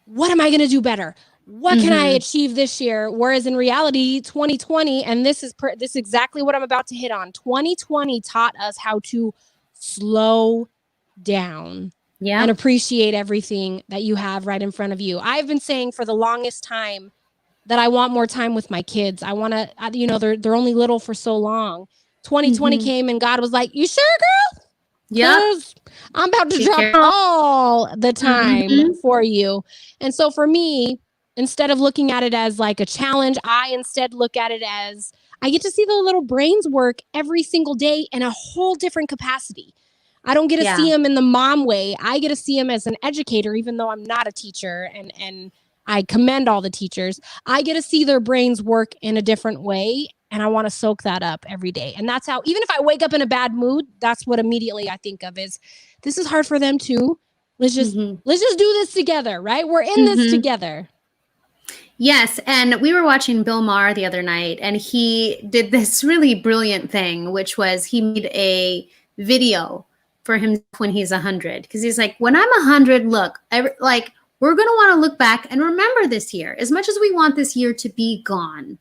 what am I going to do better? What can I achieve this year? Whereas in reality, 2020, and this is exactly what I'm about to hit on. 2020 taught us how to slow down and appreciate everything that you have right in front of you. I've been saying for the longest time that I want more time with my kids. I want to, they're only little for so long. 2020 came and God was like, you sure, girl? Yeah. I'm about to drop all the time for you. And so for me, instead of looking at it as like a challenge, I instead look at it as I get to see the little brains work every single day in a whole different capacity. I don't get to see them in the mom way. I get to see them as an educator, even though I'm not a teacher, and I commend all the teachers. I get to see their brains work in a different way, and I want to soak that up every day. And that's how, even if I wake up in a bad mood, that's what immediately I think of is, this is hard for them too. Let's just do this together, right? We're in this together. Yes. And we were watching Bill Maher the other night, and he did this really brilliant thing, which was he made a video for him when he's 100. Because he's like, when I'm 100, look, we're going to want to look back and remember this year. As much as we want this year to be gone,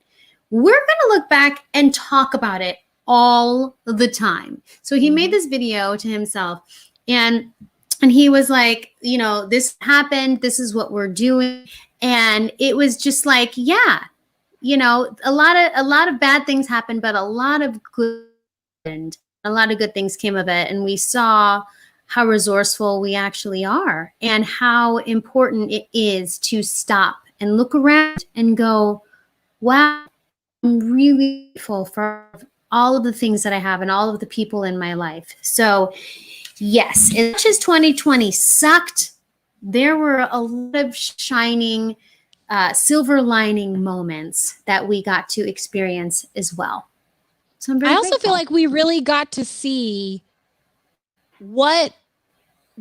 we're going to look back and talk about it all the time. So he made this video to himself, and he was like, this happened. This is what we're doing. And it was just like, a lot of bad things happened, but a lot of good things came of it. And we saw how resourceful we actually are and how important it is to stop and look around and go, wow, I'm really grateful for all of the things that I have and all of the people in my life. So yes, as much as 2020 sucked, there were a lot of shining silver lining moments that we got to experience as well. So I'm very also grateful. feel like we really got to see what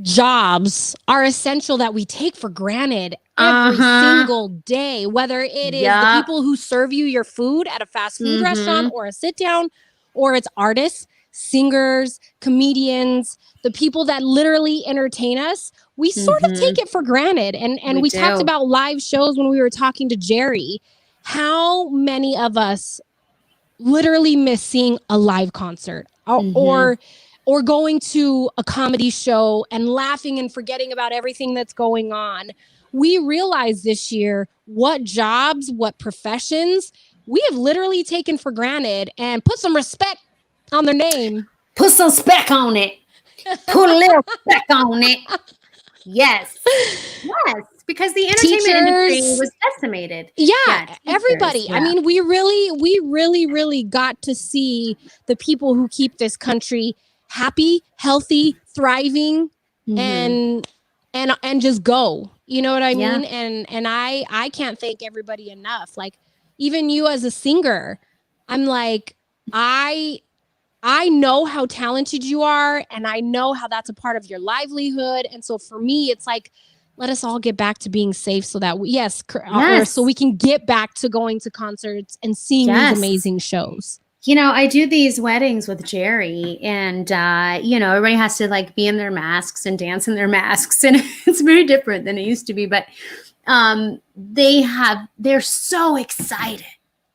jobs are essential that we take for granted every single day, whether it is the people who serve you your food at a fast food restaurant or a sit down, or it's artists, singers, comedians, the people that literally entertain us. We sort of take it for granted. And we talked about live shows when we were talking to Jerry. How many of us literally miss seeing a live concert or or going to a comedy show and laughing and forgetting about everything that's going on. We realized this year what jobs, what professions we have literally taken for granted, and put some respect on their name. Put some spec on it. Put a little spec on it. Yes. Yes. Because the entertainment industry was decimated. Yeah, everybody. Yeah. I mean, we really got to see the people who keep this country happy, healthy, thriving, and just go. You know what I mean? And I can't thank everybody enough. Like, even you as a singer, I'm like, I know how talented you are, and I know how that's a part of your livelihood. And so for me, it's like, let us all get back to being safe so that so we can get back to going to concerts and seeing these amazing shows. You know, I do these weddings with Jerry, and, everybody has to like be in their masks and dance in their masks. And it's very different than it used to be. But they're so excited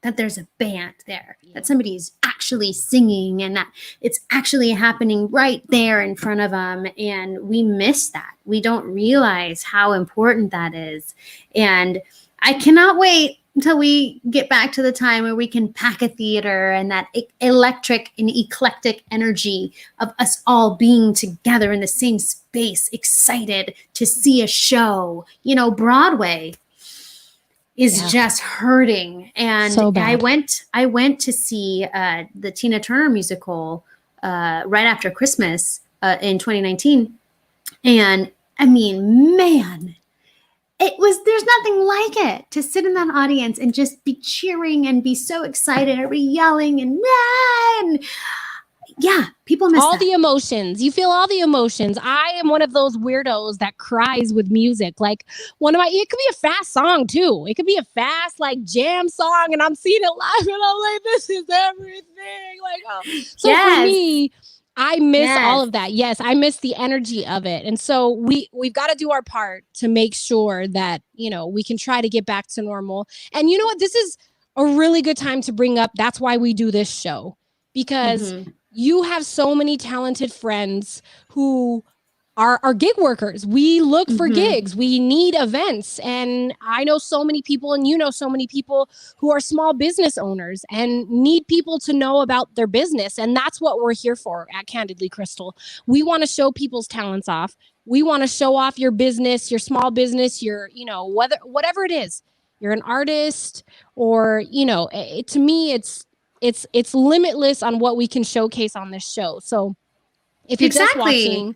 that there's a band there, that somebody's actually singing, and that it's actually happening right there in front of them. And we miss that. We don't realize how important that is. And I cannot wait until we get back to the time where we can pack a theater, and that electric and eclectic energy of us all being together in the same space, excited to see a show. Broadway is just hurting. And so bad. I went to see the Tina Turner musical right after Christmas in 2019. And I mean, man, there's nothing like it to sit in that audience and just be cheering and be so excited, everybody yelling and people miss all that. the emotions. You feel all the emotions. I am one of those weirdos that cries with music. Like, it could be a fast song too. It could be a fast like jam song, and I'm seeing it live, and I'm like, this is everything. Like, so for me, I miss all of that. Yes, I miss the energy of it. And so we've got to do our part to make sure that, we can try to get back to normal. And you know what? This is a really good time to bring up. That's why we do this show, because you have so many talented friends who are gig workers. We look for gigs. We need events. And I know so many people, and so many people who are small business owners and need people to know about their business. And that's what we're here for at Candidly Krystal. We want to show people's talents off. We want to show off your business, your small business, your, whatever it is. You're an artist, or, to me, it's limitless on what we can showcase on this show. So if you're just watching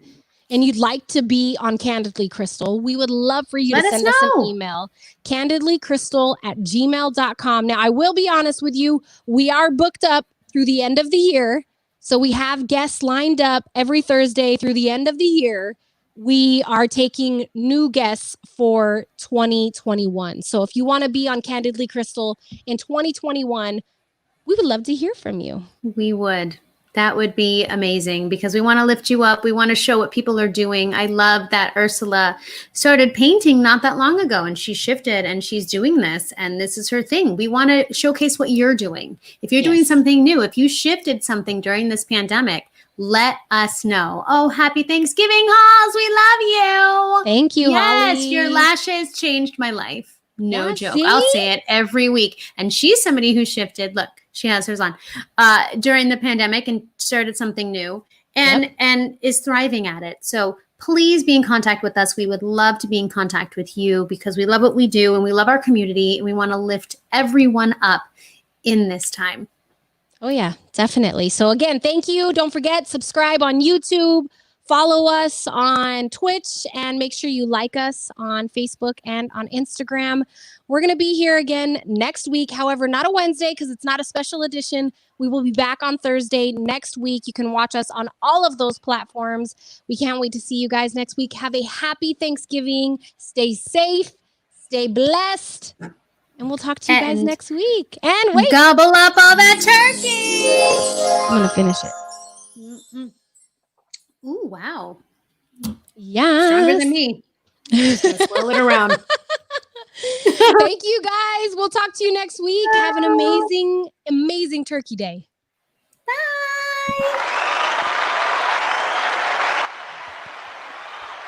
and you'd like to be on Candidly Krystal, we would love for you to send us an email, candidlykrystal@gmail.com. Now, I will be honest with you. We are booked up through the end of the year. So we have guests lined up every Thursday through the end of the year. We are taking new guests for 2021. So if you want to be on Candidly Krystal in 2021, we would love to hear from you. We would. That would be amazing, because we want to lift you up. We want to show what people are doing. I love that Ursula started painting not that long ago, and she shifted and she's doing this, and this is her thing. We want to showcase what you're doing. If you're doing something new, if you shifted something during this pandemic, let us know. Oh, happy Thanksgiving, Halls. We love you. Thank you, Yes, Holly. your lashes changed my life. No joke. See? I'll say it every week. And she's somebody who shifted. Look, she has hers on during the pandemic and started something new and is thriving at it. So please be in contact with us. We would love to be in contact with you, because we love what we do and we love our community, and we want to lift everyone up in this time. Oh, yeah, definitely. So again, thank you. Don't forget, subscribe on YouTube. Follow us on Twitch, and make sure you like us on Facebook and on Instagram. We're going to be here again next week. However, not a Wednesday, because it's not a special edition. We will be back on Thursday next week. You can watch us on all of those platforms. We can't wait to see you guys next week. Have a happy Thanksgiving. Stay safe. Stay blessed. And we'll talk to you guys next week. And wait. Gobble up all that turkey. I'm going to finish it. Mm-mm. Ooh, wow. Yeah. Stronger than me. Just gonna swirl it around. Thank you, guys. We'll talk to you next week. Have an amazing, amazing turkey day. Bye.